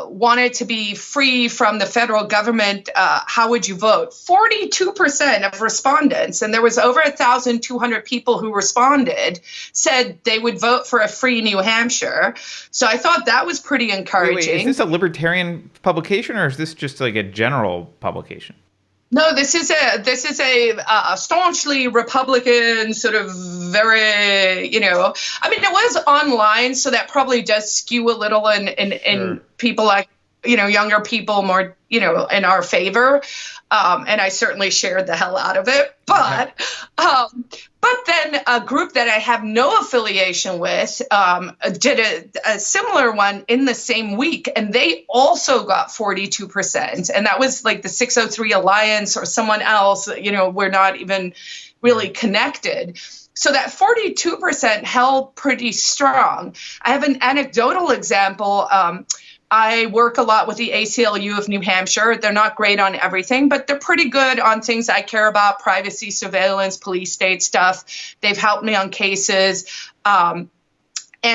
wanted to be free from the federal government, how would you vote? 42% of respondents, and there was over 1,200 people who responded, said they would vote for a free New Hampshire. So I thought that was pretty encouraging.
Wait, is this a libertarian publication, or is this just like a general publication?
No, this is a staunchly Republican sort of very, it was online, so that probably does skew a little in people like, younger people more, in our favor. And I certainly shared the hell out of it. But then a group that I have no affiliation with did a similar one in the same week, and they also got 42%. And that was like the 603 Alliance or someone else. We're not even really connected. So that 42% held pretty strong. I have an anecdotal example. I work a lot with the ACLU of New Hampshire. They're not great on everything, but they're pretty good on things I care about: privacy, surveillance, police state stuff. They've helped me on cases. And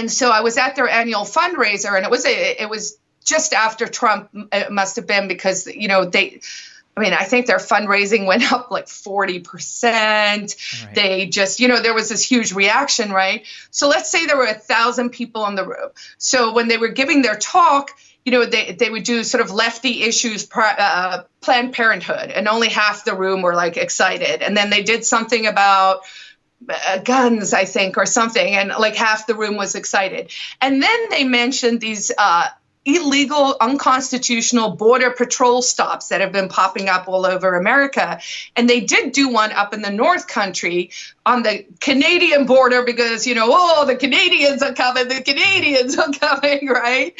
so I was at their annual fundraiser, and it was just after Trump. It must have been because, I think their fundraising went up like 40%. Right. They just, there was this huge reaction, right? So let's say there were 1,000 people in the room. So when they were giving their talk, they would do sort of lefty issues, Planned Parenthood, and only half the room were like excited. And then they did something about guns, I think, or something, and like half the room was excited. And then they mentioned these illegal, unconstitutional border patrol stops that have been popping up all over America. And they did do one up in the North Country on the Canadian border because, the Canadians are coming, right?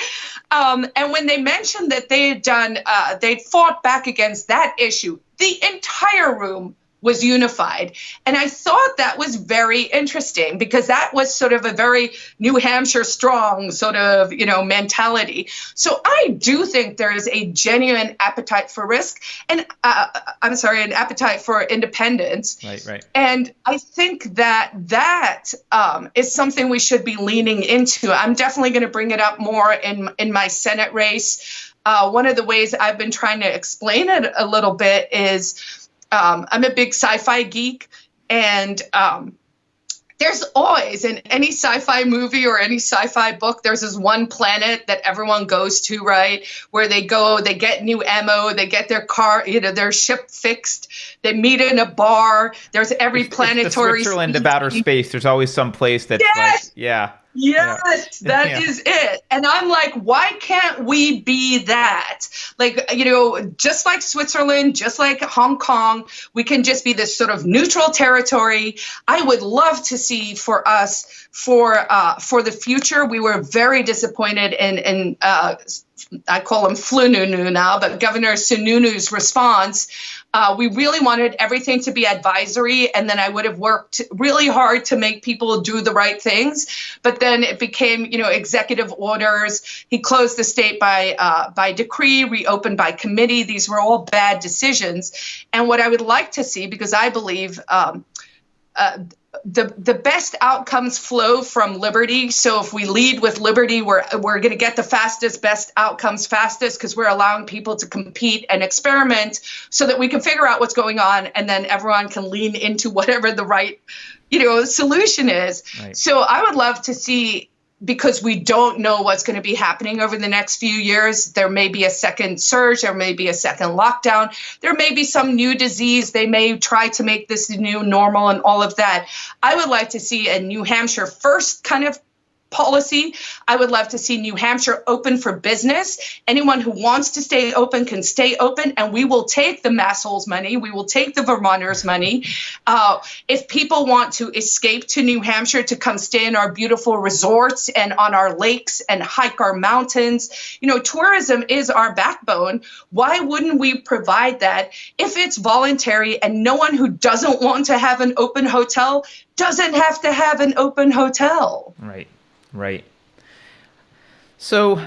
And when they mentioned that they had done, they'd fought back against that issue, the entire room was unified. And I thought that was very interesting because that was sort of a very New Hampshire strong sort of, mentality. So I do think there is a genuine appetite for risk and an appetite for independence.
Right.
And I think that is something we should be leaning into. I'm definitely going to bring it up more in my Senate race. One of the ways I've been trying to explain it a little bit is I'm a big sci-fi geek, and there's always, in any sci-fi movie or any sci-fi book, there's this one planet that everyone goes to, right? Where they go, they get new ammo, they get their car, their ship fixed, they meet in a bar. There's every planetary
it's the Switzerland of outer space. There's always some place that's
yes!
like, yeah.
Yes, that is it. And I'm like, why can't we be that? Like, just like Switzerland, just like Hong Kong, we can just be this sort of neutral territory. I would love to see for us, for the future. We were very disappointed in I call him Flununu now, but Governor Sununu's response. We really wanted everything to be advisory, and then I would have worked really hard to make people do the right things. But then it became, executive orders. He closed the state by decree, reopened by committee. These were all bad decisions. And what I would like to see, because I believe the best outcomes flow from liberty. So if we lead with liberty, we're going to get the best outcomes fastest, because we're allowing people to compete and experiment so that we can figure out what's going on, and then everyone can lean into whatever the right, solution is. Right. So I would love to see, because we don't know what's going to be happening over the next few years. There may be a second surge. There may be a second lockdown. There may be some new disease. They may try to make this the new normal and all of that. I would like to see a New Hampshire first kind of policy. I would love to see New Hampshire open for business. Anyone who wants to stay open can stay open, and we will take the Massholes money. We will take the Vermonters money. If people want to escape to New Hampshire to come stay in our beautiful resorts and on our lakes and hike our mountains, tourism is our backbone. Why wouldn't we provide that if it's voluntary, and no one who doesn't want to have an open hotel doesn't have to have an open hotel?
Right. So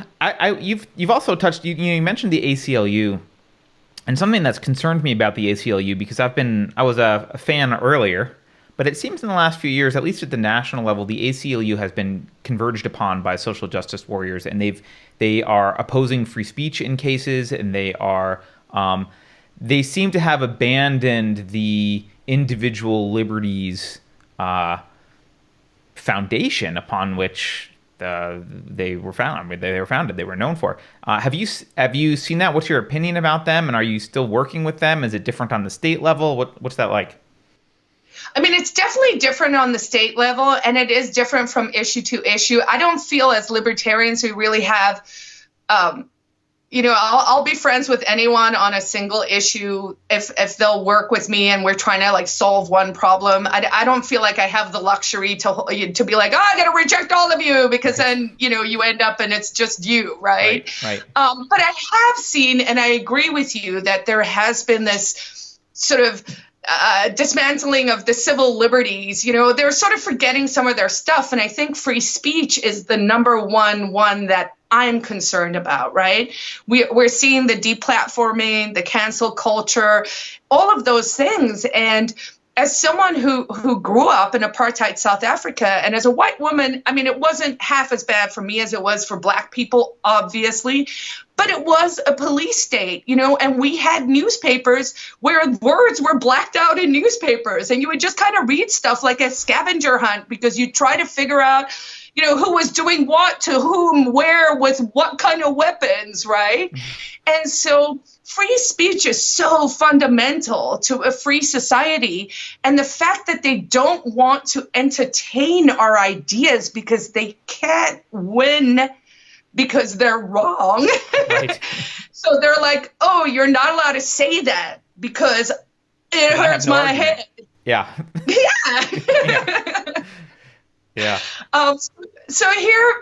you've also touched, you mentioned the ACLU, and something that's concerned me about the ACLU, because I was a fan earlier, but it seems in the last few years, at least at the national level, the ACLU has been converged upon by social justice warriors, and they are opposing free speech in cases, and they seem to have abandoned the individual liberties foundation upon which they were founded. They were known for. Have you seen that? What's your opinion about them? And are you still working with them? Is it different on the state level? What's that like?
I mean, it's definitely different on the state level, and it is different from issue to issue. I don't feel as libertarians we really have. I'll be friends with anyone on a single issue if they'll work with me and we're trying to solve one problem. I don't feel like I have the luxury to be like, I got to reject all of you, because then, you end up and it's just you. Right. But I have seen, and I agree with you, that there has been this sort of dismantling of the civil liberties. They're sort of forgetting some of their stuff. And I think free speech is the number one that I'm concerned about, right? We're seeing the deplatforming, the cancel culture, all of those things. And as someone who grew up in apartheid South Africa, and as a white woman, I mean, it wasn't half as bad for me as it was for Black people, obviously, but it was a police state, and we had newspapers where words were blacked out in newspapers, and you would just kind of read stuff like a scavenger hunt, because you try to figure out who was doing what to whom, where, with what kind of weapons, right? And so free speech is so fundamental to a free society. And the fact that they don't want to entertain our ideas because they can't win because they're wrong. Right. So they're like, oh, you're not allowed to say that because it hurts my head.
Yeah.
Yeah.
Yeah.
So here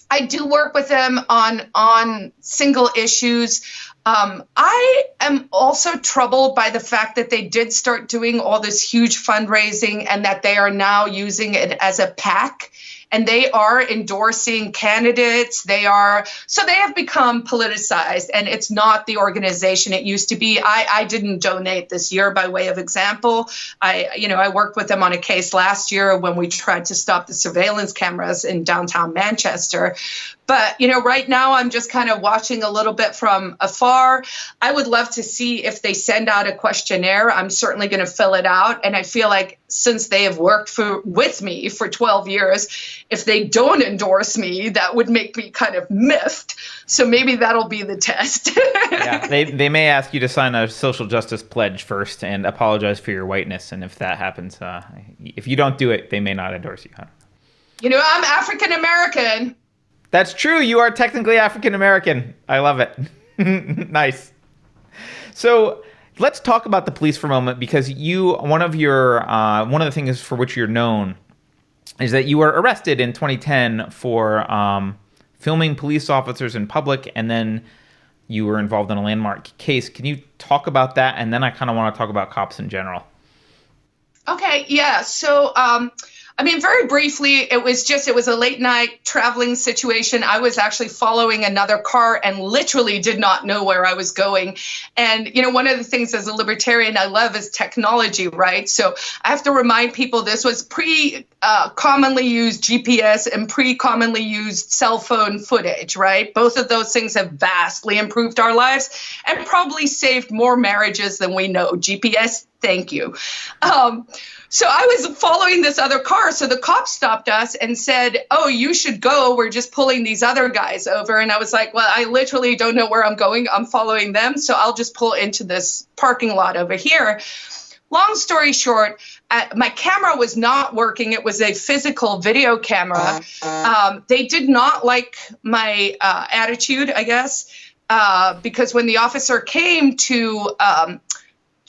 I do work with them on single issues. I am also troubled by the fact that they did start doing all this huge fundraising, and that they are now using it as a PAC. And they are endorsing candidates. They have become politicized, and it's not the organization it used to be. I didn't donate this year, by way of example. I worked with them on a case last year when we tried to stop the surveillance cameras in downtown Manchester. But, right now I'm just kind of watching a little bit from afar. I would love to see if they send out a questionnaire. I'm certainly going to fill it out. And I feel like since they have worked with me for 12 years, if they don't endorse me, that would make me kind of miffed. So maybe that'll be the test.
Yeah, they may ask you to sign a social justice pledge first and apologize for your whiteness. And if that happens, if you don't do it, they may not endorse you.
I'm African American.
That's true. You are technically African American. I love it. Nice. So let's talk about the police for a moment, because one of the things for which you're known is that you were arrested in 2010 for filming police officers in public, and then you were involved in a landmark case. Can you talk about that? And then I kind of want to talk about cops in general.
Okay, yeah. So, very briefly, it was a late night traveling situation. I was actually following another car and literally did not know where I was going. And, one of the things as a libertarian I love is technology, right? So I have to remind people this was commonly used GPS and pre-commonly used cell phone footage, right? Both of those things have vastly improved our lives and probably saved more marriages than we know. GPS, thank you. So I was following this other car. So the cop stopped us and said, "Oh, you should go. We're just pulling these other guys over." And I was like, well, I literally don't know where I'm going. I'm following them. So I'll just pull into this parking lot over here. Long story short, my camera was not working. It was a physical video camera. They did not like my attitude, I guess, because when the officer came to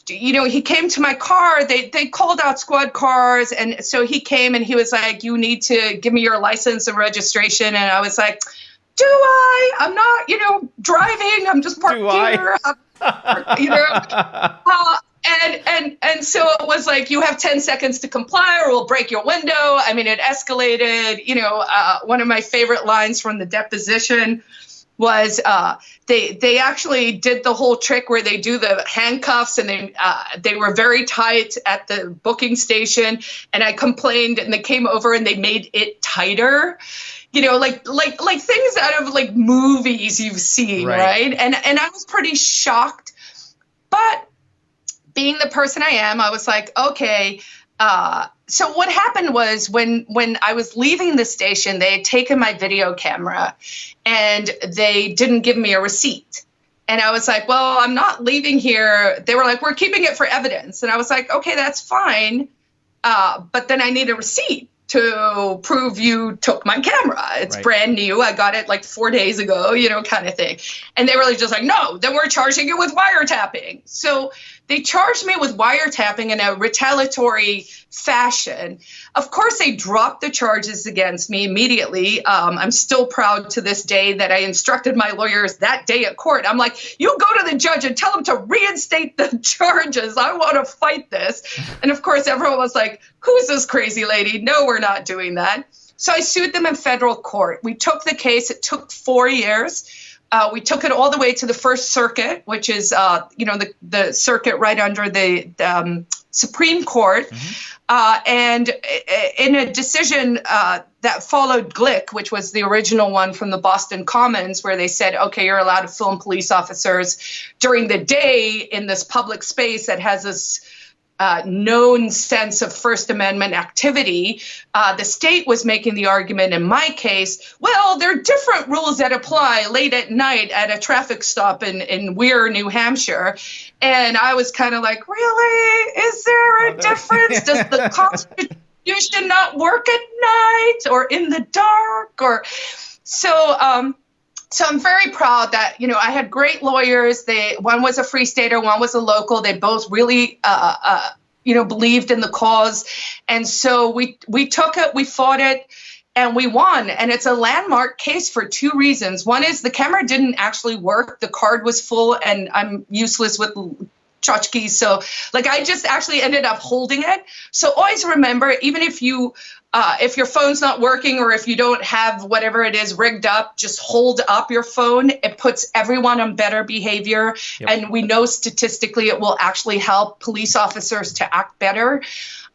he came to my car, they called out squad cars. And so he came and he was like, "You need to give me your license and registration." And I was like, "Do I? I'm not, driving. I'm just parked here." And so it was like, "You have 10 seconds to comply or we'll break your window." I mean, it escalated. One of my favorite lines from the deposition was they actually did the whole trick where they do the handcuffs, and they were very tight at the booking station, and I complained, and they came over and they made it tighter, like things out of like movies you've seen, right? And I was pretty shocked, but being the person I am, I was like, okay. So what happened was when I was leaving the station, they had taken my video camera and they didn't give me a receipt. And I was like, well, I'm not leaving here. They were like, "We're keeping it for evidence." And I was like, okay, that's fine. But then I need a receipt to prove you took my camera. It's brand new. I got it like 4 days ago, kind of thing. And they were just like, "No, then we're charging you with wiretapping." So they charged me with wiretapping in a retaliatory fashion. Of course, they dropped the charges against me immediately. I'm still proud to this day that I instructed my lawyers that day at court. I'm like, "You go to the judge and tell him to reinstate the charges. I want to fight this." And of course, everyone was like, "Who's this crazy lady?" No, we're not doing that. So I sued them in federal court. We took the case. It took 4 years. We took it all the way to the First Circuit, which is, the circuit right under the Supreme Court. Mm-hmm. And in a decision that followed Glick, which was the original one from the Boston Commons, where they said, okay, you're allowed to film police officers during the day in this public space that has this known sense of First Amendment activity. The state was making the argument in my case, well, there are different rules that apply late at night at a traffic stop in WMUR, New Hampshire. And I was kind of like, really? Is there a difference? Does the Constitution not work at night or in the dark? So I'm very proud that, I had great lawyers. One was a Free Stater, one was a local. They both really, believed in the cause. And so we took it, we fought it, and we won. And it's a landmark case for 2 reasons. One is the camera didn't actually work. The card was full, and I'm useless with tchotchkes. So like I just actually ended up holding it. So always remember, even if your phone's not working or if you don't have whatever it is rigged up, just hold up your phone. It puts everyone on better behavior. Yep. And we know statistically it will actually help police officers to act better.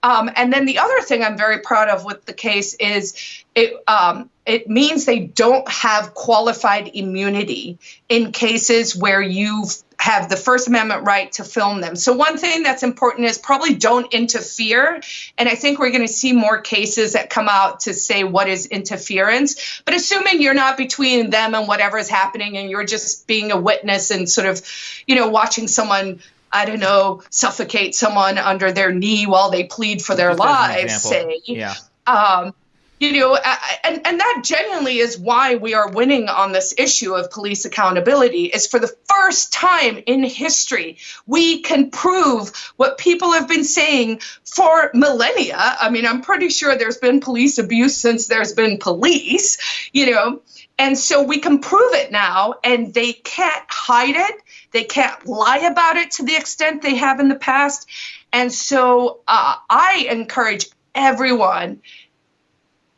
And then the other thing I'm very proud of with the case is it means they don't have qualified immunity in cases where you have the First Amendment right to film them. So one thing that's important is probably don't interfere. And I think we're going to see more cases that come out to say what is interference. But assuming you're not between them and whatever is happening and you're just being a witness and sort of, watching someone, I don't know, suffocate someone under their knee while they plead for their lives, say.
Yeah.
And that genuinely is why we are winning on this issue of police accountability, is for the first time in history, we can prove what people have been saying for millennia. I mean, I'm pretty sure there's been police abuse since there's been police, and so we can prove it now, and they can't hide it. They can't lie about it to the extent they have in the past. And so I encourage everyone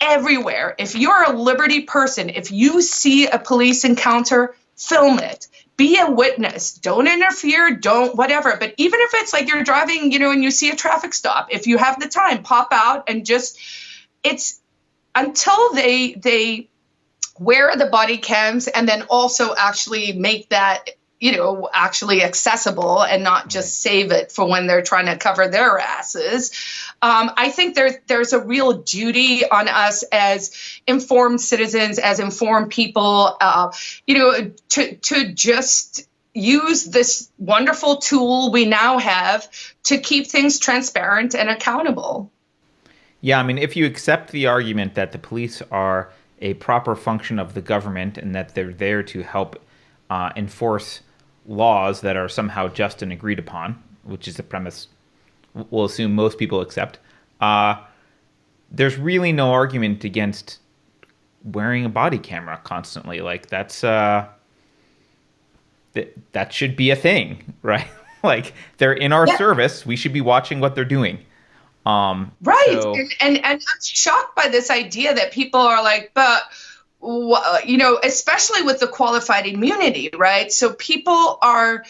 everywhere, if you're a liberty person, if you see a police encounter, film it. Be a witness. Don't interfere. Don't whatever. But even if it's like you're driving, and you see a traffic stop, if you have the time, pop out and it's until they wear the body cams and then also actually make that actually accessible and not just save it for when they're trying to cover their asses. I think there's a real duty on us as informed citizens, as informed people, to just use this wonderful tool we now have to keep things transparent and accountable.
Yeah, I mean, if you accept the argument that the police are a proper function of the government and that they're there to help enforce laws that are somehow just and agreed upon, which is the premise we'll assume most people accept, there's really no argument against wearing a body camera constantly. Like that's that should be a thing, right? Like they're in our service, we should be watching what they're doing.
Right. So, and I'm shocked by this idea that people are like, but especially with the qualified immunity, right? So people are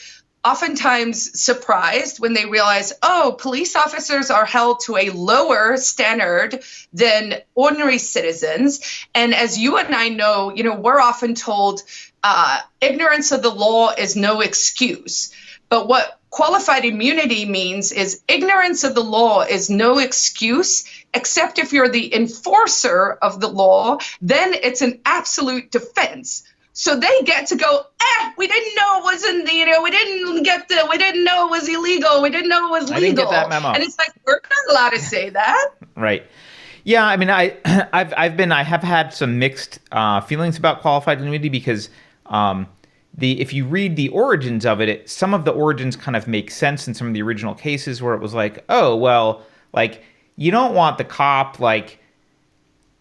oftentimes surprised when they realize, police officers are held to a lower standard than ordinary citizens. And as you and I know, we're often told ignorance of the law is no excuse. But what qualified immunity means is ignorance of the law is no excuse, except if you're the enforcer of the law, then it's an absolute defense. So they get to go, we didn't know it wasn't, we didn't know it was illegal. We didn't know it was legal.
I didn't get that memo.
And it's like, we're not allowed to say that.
Right. Yeah. I mean, I have had some mixed feelings about qualified immunity because, if you read the origins of it, some of the origins kind of make sense in some of the original cases where it was like, you don't want the cop,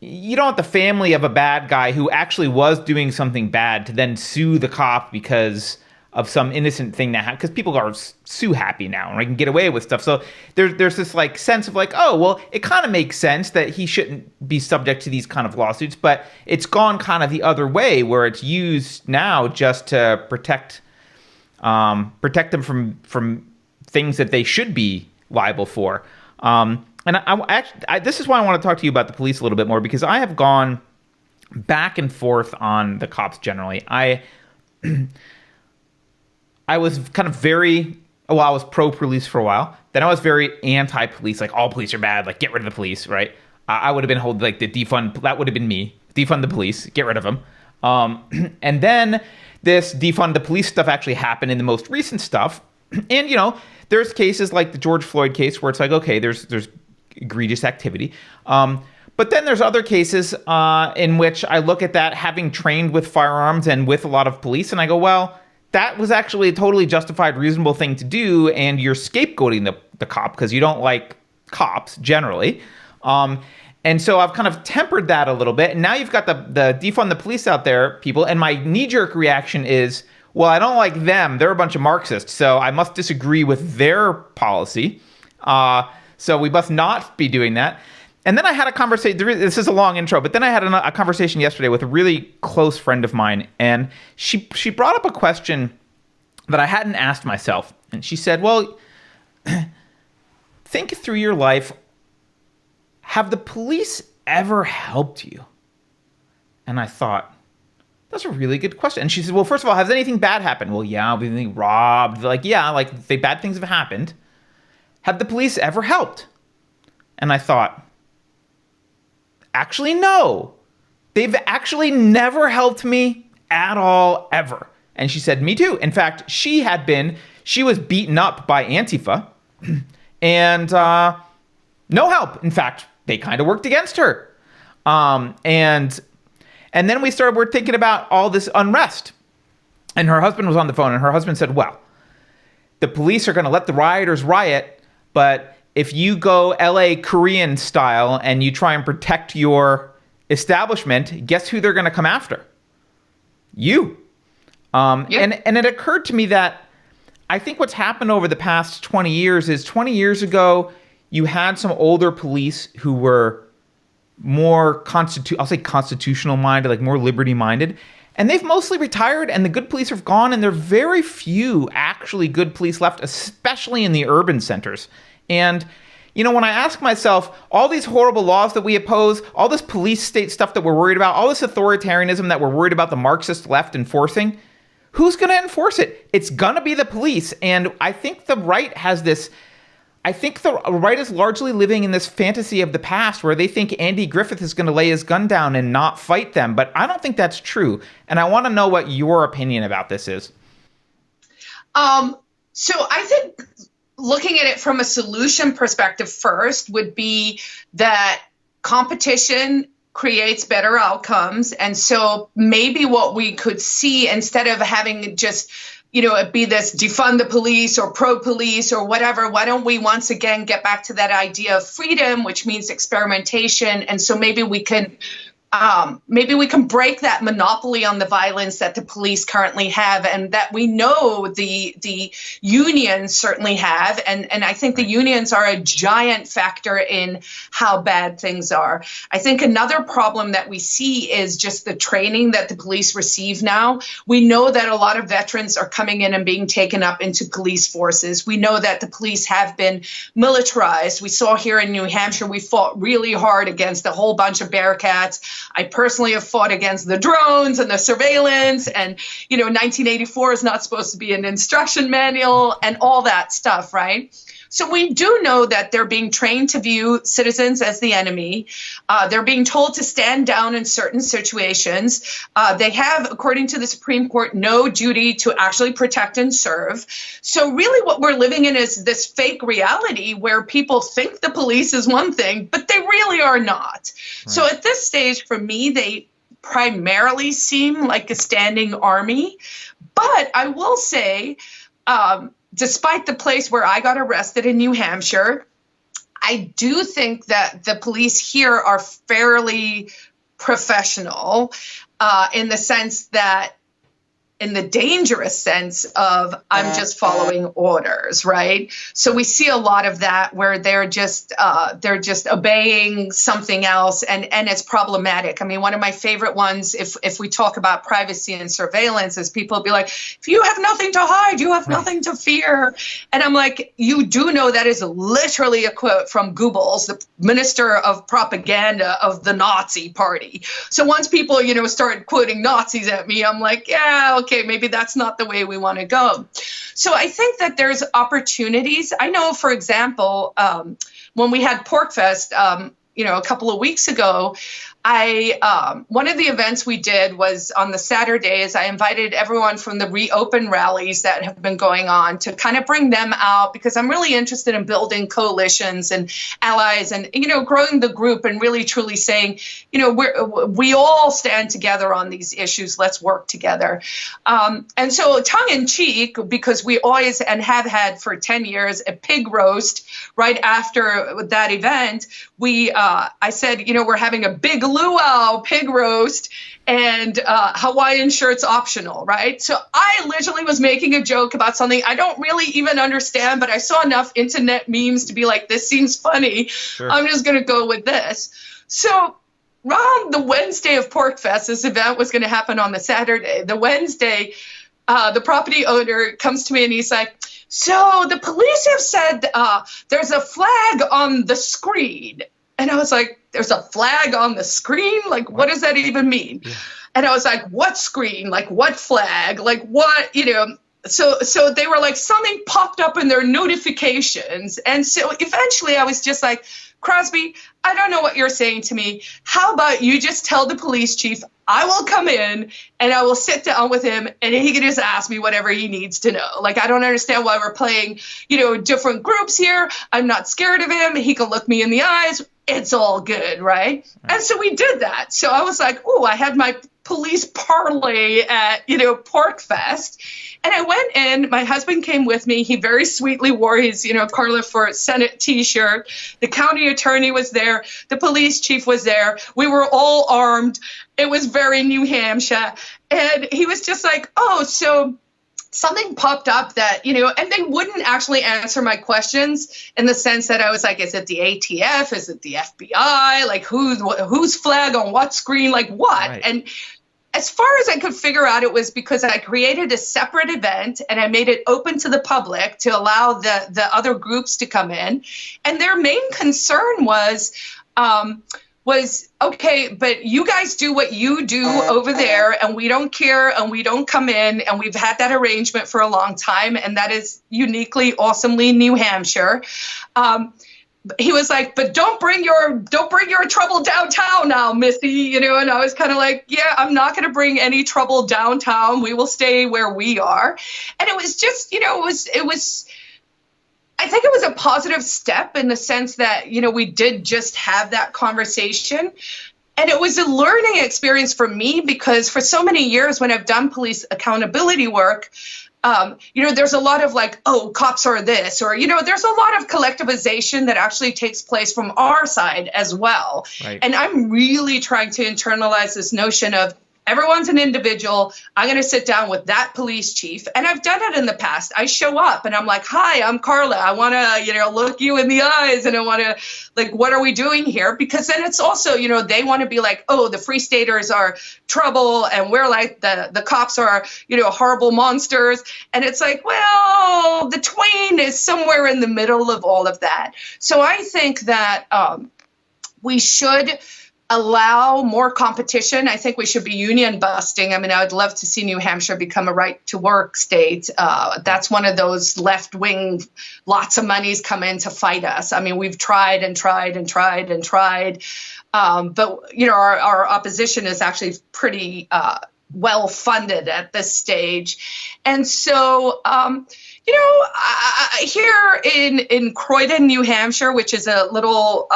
you don't want the family of a bad guy who actually was doing something bad to then sue the cop because of some innocent thing that happened, because people are sue happy now and I can get away with stuff. So there's this sense of it kind of makes sense that he shouldn't be subject to these kind of lawsuits, but it's gone kind of the other way where it's used now just to protect them from things that they should be liable for. And this is why I want to talk to you about the police a little bit more, because I have gone back and forth on the cops generally. I was kind of I was pro-police for a while. Then I was very anti-police, all police are bad, get rid of the police, right? I would have been the defund, that would have been me. Defund the police, get rid of them. And then this defund the police stuff actually happened in the most recent stuff. And, there's cases like the George Floyd case where it's okay, there's egregious activity. But then there's other cases in which I look at that having trained with firearms and with a lot of police, and I go, well, that was actually a totally justified, reasonable thing to do, and you're scapegoating the cop because you don't like cops generally. And so I've kind of tempered that a little bit. And now you've got the defund the police out there, people, and my knee-jerk reaction is, well, I don't like them. They're a bunch of Marxists, so I must disagree with their policy. So we must not be doing that. And then I had a conversation. This is a long intro, but then I had a conversation yesterday with a really close friend of mine, and she brought up a question that I hadn't asked myself. And she said, well, think through your life. Have the police ever helped you? And I thought, that's a really good question. And she said, well, first of all, has anything bad happened? Well, yeah, we've been robbed. Bad things have happened. Have the police ever helped? And I thought, actually, no. They've actually never helped me at all, ever. And she said, me too. In fact, she was beaten up by Antifa and no help. In fact, they kind of worked against her. And then we're thinking about all this unrest. And her husband was on the phone, and her husband said, well, the police are going to let the rioters riot, but if you go LA Korean style and you try and protect your establishment, guess who they're going to come after? You. And it occurred to me that I think what's happened over the past 20 years is 20 years ago, you had some older police who were more constitutional minded, like more liberty minded. And they've mostly retired, and the good police have gone, and there are very few actually good police left, especially in the urban centers. And, when I ask myself, all these horrible laws that we oppose, all this police state stuff that we're worried about, all this authoritarianism that we're worried about the Marxist left enforcing, who's going to enforce it? It's going to be the police. And I think the right has this. I think the right is largely living in this fantasy of the past where they think Andy Griffith is going to lay his gun down and not fight them. But I don't think that's true. And I want to know what your opinion about this is.
So I think looking at it from a solution perspective first would be that competition creates better outcomes. And so maybe what we could see, instead of having just it be this defund the police or pro-police or whatever, why don't we once again get back to that idea of freedom, which means experimentation? And so maybe we can break that monopoly on the violence that the police currently have, and that we know the unions certainly have. And I think the unions are a giant factor in how bad things are. I think another problem that we see is just the training that the police receive now. We know that a lot of veterans are coming in and being taken up into police forces. We know that the police have been militarized. We saw here in New Hampshire, we fought really hard against a whole bunch of Bearcats. I personally have fought against the drones and the surveillance, and 1984 is not supposed to be an instruction manual and all that stuff, right? So we do know that they're being trained to view citizens as the enemy. They're being told to stand down in certain situations. They have, according to the Supreme Court, no duty to actually protect and serve. So really what we're living in is this fake reality where people think the police is one thing, but they really are not. Right. So at this stage, for me, they primarily seem like a standing army. But I will say, despite the place where I got arrested in New Hampshire, I do think that the police here are fairly professional in the sense that, in the dangerous sense of I'm just following orders, right? So we see a lot of that where they're just obeying something else, and it's problematic. I mean, one of my favorite ones, if we talk about privacy and surveillance, is people be like, if you have nothing to hide, you have nothing to fear. And I'm like, you do know that is literally a quote from Goebbels, the minister of propaganda of the Nazi party. So once people, start quoting Nazis at me, I'm like, yeah, okay, maybe that's not the way we want to go. So I think that there's opportunities. I know, for example, when we had PorkFest, a couple of weeks ago, one of the events we did was on the Saturdays. I invited everyone from the Reopen rallies that have been going on to kind of bring them out, because I'm really interested in building coalitions and allies and, growing the group and really truly saying, we all stand together on these issues. Let's work together. And so tongue in cheek, because we always and have had for 10 years a pig roast right after that event, we I said, we're having a big luau pig roast and Hawaiian shirts optional, right? So I literally was making a joke about something I don't really even understand, but I saw enough internet memes to be like, this seems funny. Sure. I'm just going to go with this. So around the Wednesday of Pork Fest, this event was going to happen on the Saturday. The Wednesday, the property owner comes to me and he's like, so the police have said there's a flag on the screen. And I was like, there's a flag on the screen? Like, what does that even mean? Yeah. And I was like, what screen? Like, what flag? Like, what, So they were like, something popped up in their notifications. And so eventually I was just like, Crosby, I don't know what you're saying to me. How about you just tell the police chief I will come in and I will sit down with him and he can just ask me whatever he needs to know. Like, I don't understand why we're playing, different groups here. I'm not scared of him. He can look me in the eyes. It's all good, right? And so we did that. So I was like, I had my police parlay at, Pork Fest. And I went in, my husband came with me. He very sweetly wore his, Carla for Senate t-shirt. The county attorney was there. The police chief was there. We were all armed. It was very New Hampshire. And he was just like, so something popped up that, and they wouldn't actually answer my questions in the sense that I was like, is it the ATF? Is it the FBI? Like, whose flag on what screen? Like, what? Right. And as far as I could figure out, it was because I created a separate event and I made it open to the public to allow the other groups to come in. And their main concern was, okay, but you guys do what you do over there and we don't care and we don't come in, and we've had that arrangement for a long time, and that is uniquely, awesomely New Hampshire. He was like, but don't bring your trouble downtown now, Missy, and I was kind of like, yeah, I'm not going to bring any trouble downtown. We will stay where we are. And it was just, it was I think it was a positive step in the sense that, we did just have that conversation. And it was a learning experience for me because for so many years when I've done police accountability work, there's a lot of like, cops are this, or, there's a lot of collectivization that actually takes place from our side as well. Right. And I'm really trying to internalize this notion of everyone's an individual. I'm going to sit down with that police chief. And I've done it in the past. I show up and I'm like, hi, I'm Carla. I want to, look you in the eyes and I want to, like, what are we doing here? Because then it's also, they want to be like, the Free Staters are trouble and we're like the cops are, horrible monsters. And it's like, well, the twain is somewhere in the middle of all of that. So I think that we should allow more competition. I think we should be union busting. I mean, I would love to see New Hampshire become a right to work state. That's one of those left wing, lots of money's come in to fight us. I mean, we've tried and tried and tried and tried. But, our opposition is actually pretty well funded at this stage. And so, here in Croydon, New Hampshire, which is a little,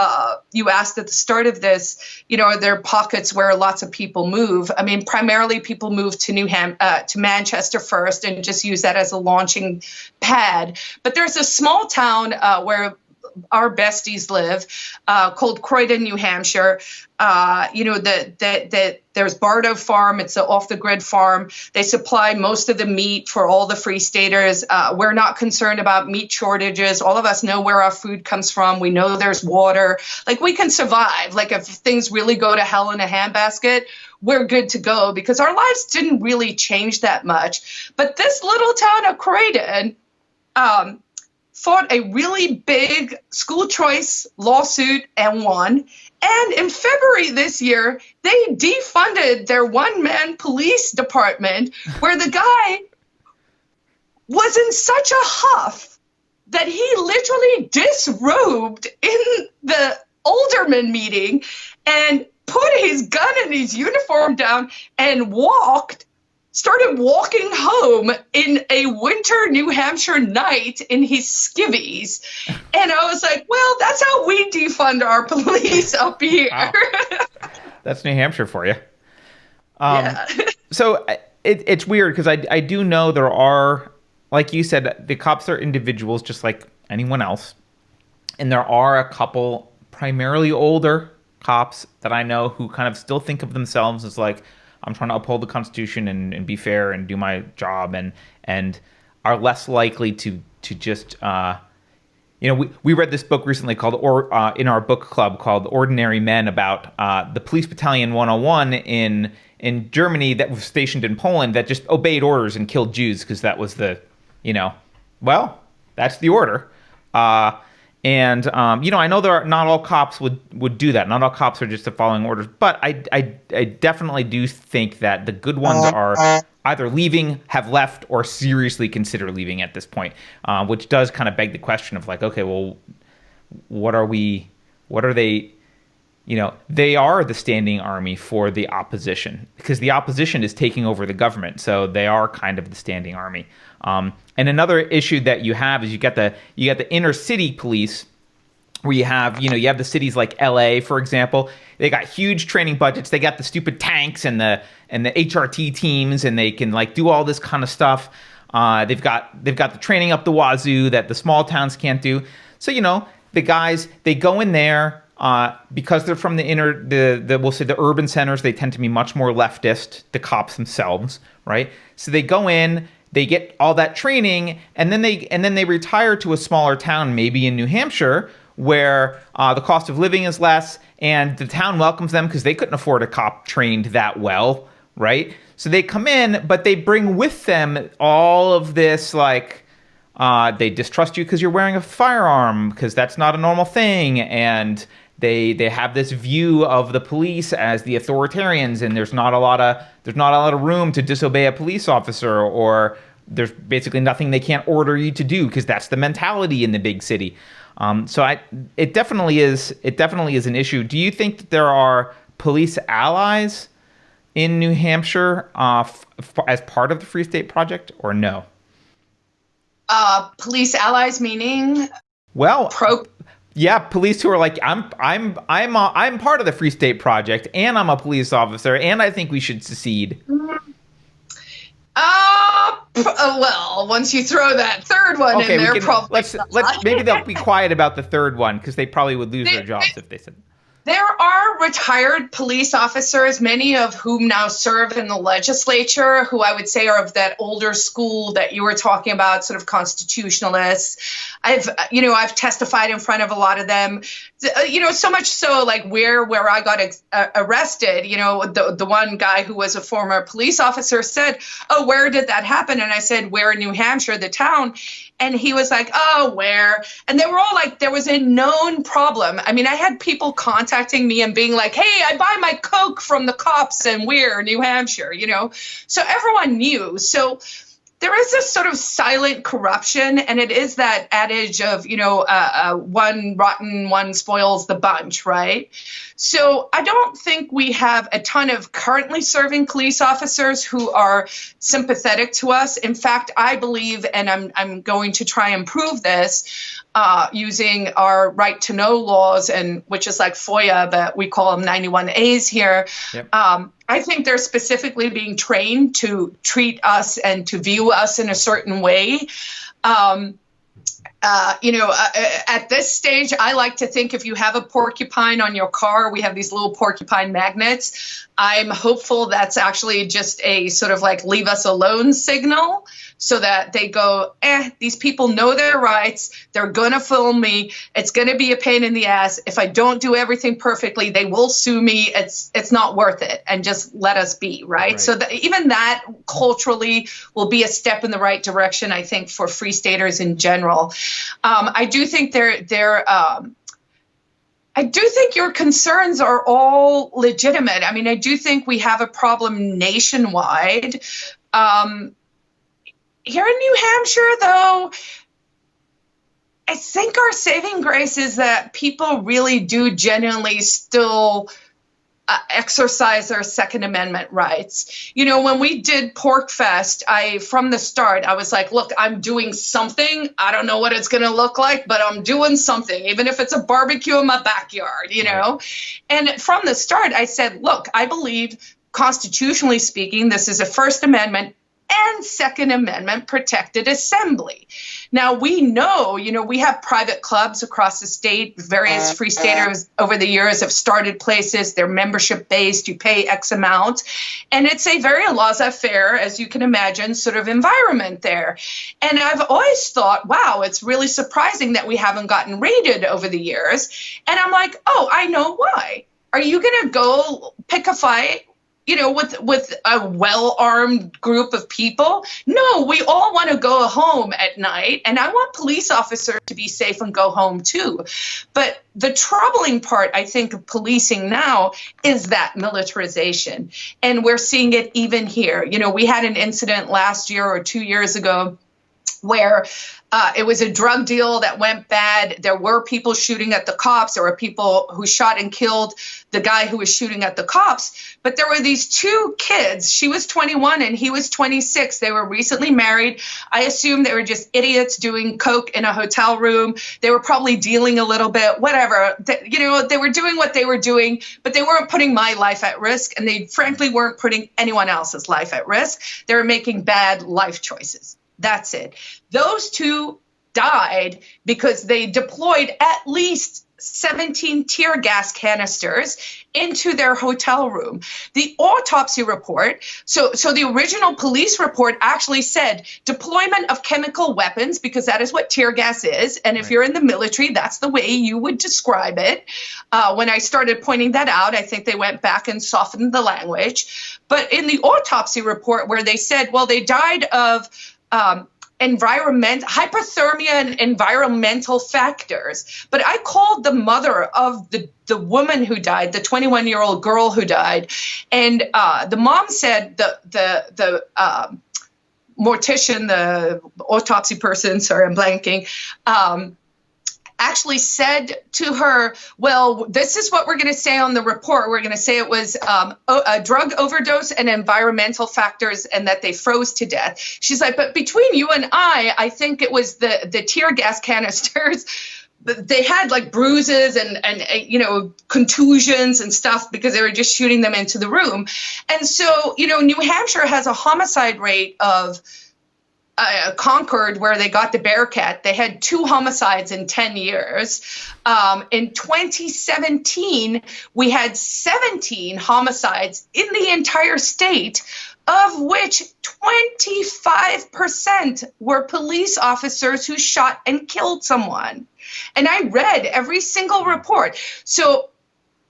you asked at the start of this, are there pockets where lots of people move? I mean, primarily people move to to Manchester first and just use that as a launching pad. But there's a small town where our besties live called Croydon, New Hampshire. There's Bardo Farm. It's an off-the-grid farm. They supply most of the meat for all the Free Staters. We're not concerned about meat shortages. All of us know where our food comes from. We know there's water. Like, we can survive. Like, if things really go to hell in a handbasket, we're good to go because our lives didn't really change that much. But this little town of Croydon fought a really big school choice lawsuit and won. And in February this year, they defunded their one-man police department where the guy was in such a huff that he literally disrobed in the alderman meeting and put his gun and his uniform down and started walking home in a winter New Hampshire night in his skivvies. And I was like, well, that's how we defund our police up here. Wow.
That's New Hampshire for you.
Yeah.
So it's weird because I do know there are, like you said, the cops are individuals just like anyone else. And there are a couple primarily older cops that I know who kind of still think of themselves as like, I'm trying to uphold the Constitution and be fair and do my job, and are less likely to just we read this book recently called in our book club called Ordinary Men about the Police Battalion 101 in Germany that was stationed in Poland that just obeyed orders and killed Jews because that was the that's the order. I know not all cops would do that. Not all cops are just following orders, but I definitely do think that the good ones are either leaving, have left, or seriously consider leaving at this point, which does kind of beg the question of like, okay, well, what are they? They are the standing army for the opposition because the opposition is taking over the government. So they are kind of the standing army. And another issue that you have is you got the inner city police where you have the cities like LA, for example. They got huge training budgets. They got the stupid tanks and the HRT teams, and they can like do all this kind of stuff. They've got the training up the wazoo that the small towns can't do. So, the guys, they go in there, because they're from we'll say the urban centers, they tend to be much more leftist, the cops themselves, right? So they go in, they get all that training, and then they retire to a smaller town, maybe in New Hampshire, where the cost of living is less, and the town welcomes them because they couldn't afford a cop trained that well, right? So they come in, but they bring with them all of this, like, they distrust you because you're wearing a firearm, because that's not a normal thing, and they have this view of the police as the authoritarians, and there's not a lot of room to disobey a police officer, or there's basically nothing they can't order you to do because that's the mentality in the big city. So it definitely is an issue. Do you think that there are police allies in New Hampshire as part of the Free State Project, or no?
Police allies meaning?
Well, yeah, police who are like, I'm part of the Free State Project, and I'm a police officer, and I think we should secede.
Well, once you throw that third one in there, probably
let's maybe they'll be quiet about the third one because they probably would lose their jobs if they said.
There are retired police officers, many of whom now serve in the legislature, who I would say are of that older school that you were talking about, sort of constitutionalists. I've testified in front of a lot of them, so much so like where I got arrested, the one guy who was a former police officer said, "Oh, where did that happen?" And I said, "Where in New Hampshire, the town?" And he was like, "Oh, where?" And they were all like, there was a known problem. I mean, I had people contacting me and being like, "Hey, I buy my Coke from the cops in Weir, New Hampshire," So everyone knew. So there is this sort of silent corruption, and it is that adage of, one rotten, one spoils the bunch, right? So I don't think we have a ton of currently serving police officers who are sympathetic to us. In fact, I believe, and I'm going to try and prove this, using our right to know laws, and which is like FOIA, but we call them 91As here. Yep. I think they're specifically being trained to treat us and to view us in a certain way. At this stage, I like to think if you have a porcupine on your car, we have these little porcupine magnets. I'm hopeful that's actually just a sort of like leave us alone signal, so that they go, these people know their rights. They're going to film me. It's going to be a pain in the ass. If I don't do everything perfectly, they will sue me. It's not worth it. And just let us be, right? So even that culturally will be a step in the right direction, I think, for Free Staters in general. I do think I do think your concerns are all legitimate. I mean, I do think we have a problem nationwide. Here in New Hampshire, though, I think our saving grace is that people really do genuinely still exercise their Second Amendment rights. When we did Pork Fest, from the start, I was like, look, I'm doing something. I don't know what it's going to look like, but I'm doing something, even if it's a barbecue in my backyard, And from the start, I said, look, I believe, constitutionally speaking, this is a First Amendment. and Second Amendment protected assembly. Now, we know, we have private clubs across the state. Various free staters over the years have started places. They're membership based. You pay X amount. And it's a very laissez-faire, as you can imagine, sort of environment there. And I've always thought, wow, it's really surprising that we haven't gotten raided over the years. And I'm like, oh, I know why. Are you going to go pick a fight, with a well-armed group of people? No, we all want to go home at night, and I want police officers to be safe and go home too. But the troubling part, I think, of policing now is that militarization, and we're seeing it even here. We had an incident last year or 2 years ago where it was a drug deal that went bad. There were people shooting at the cops. There were people who shot and killed the guy who was shooting at the cops. But there were these two kids. She was 21 and he was 26. They were recently married. I assume they were just idiots doing coke in a hotel room. They were probably dealing a little bit, whatever. They were doing what they were doing, but they weren't putting my life at risk. And they frankly weren't putting anyone else's life at risk. They were making bad life choices. That's it. Those two died because they deployed at least 17 tear gas canisters into their hotel room. The autopsy report, so the original police report actually said deployment of chemical weapons, because that is what tear gas is. And if you're in the military, that's the way you would describe it. When I started pointing that out, I think they went back and softened the language. But in the autopsy report where they said, well, they died of hypothermia and environmental factors. But I called the mother of the woman who died, the 21-year-old girl who died, and the mom said the mortician, the autopsy person, sorry, I'm blanking, actually said to her, well, this is what we're going to say on the report. We're going to say it was a drug overdose and environmental factors and that they froze to death. She's like, but between you and I think it was the tear gas canisters. They had like bruises and contusions and stuff because they were just shooting them into the room. And so, New Hampshire has a homicide rate of Concord, where they got the Bearcat, they had 2 homicides in 10 years. In 2017, we had 17 homicides in the entire state, of which 25% were police officers who shot and killed someone. And I read every single report. So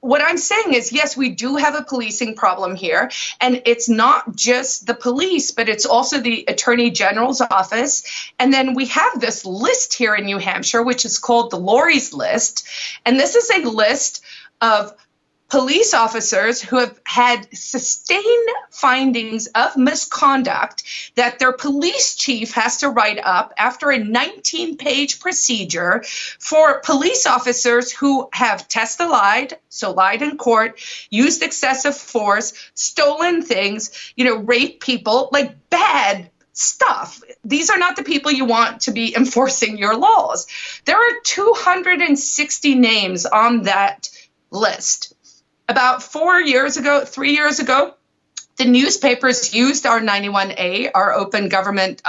what I'm saying is, yes, we do have a policing problem here, and it's not just the police, but it's also the Attorney General's office. And then we have this list here in New Hampshire, which is called the Lori's List. And this is a list of police officers who have had sustained findings of misconduct that their police chief has to write up after a 19-page procedure for police officers who have lied in court, used excessive force, stolen things, raped people, like bad stuff. These are not the people you want to be enforcing your laws. There are 260 names on that list. About 3 years ago, the newspapers used our 91A, our open government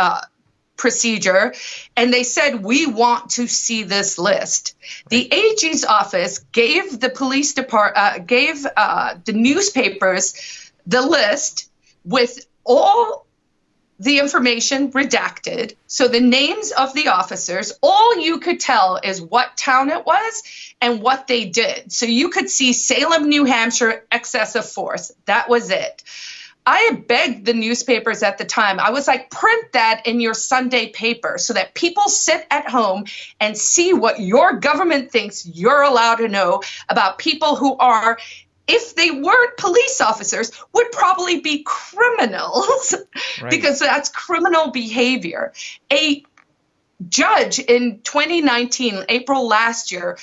procedure, and they said, we want to see this list. The AG's office gave the police department, gave the newspapers the list with all the information redacted. So the names of the officers, all you could tell is what town it was and what they did. So you could see Salem, New Hampshire, excessive force. That was it. I begged the newspapers at the time. I was like, print that in your Sunday paper so that people sit at home and see what your government thinks you're allowed to know about people who are, if they weren't police officers, would probably be criminals, right? Because that's criminal behavior. A judge in 2019, April last year,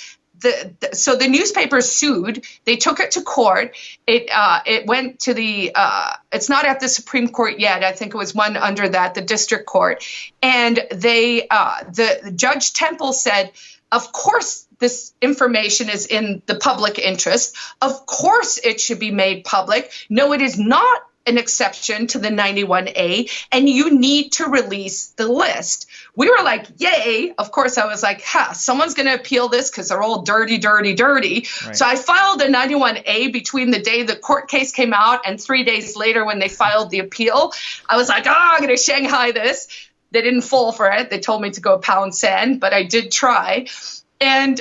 so the newspapers sued. They took it to court. It went to the. It's not at the Supreme Court yet. I think it was one under that, the district court. And the Judge Temple said, of course, this information is in the public interest. Of course, it should be made public. No, it is not an exception to the 91A, and you need to release the list. We were like, yay. Of course, I was like, someone's going to appeal this because they're all dirty, dirty, dirty. Right. So I filed a 91A between the day the court case came out and 3 days later when they filed the appeal. I was like, I'm going to Shanghai this. They didn't fall for it. They told me to go pound sand, but I did try. And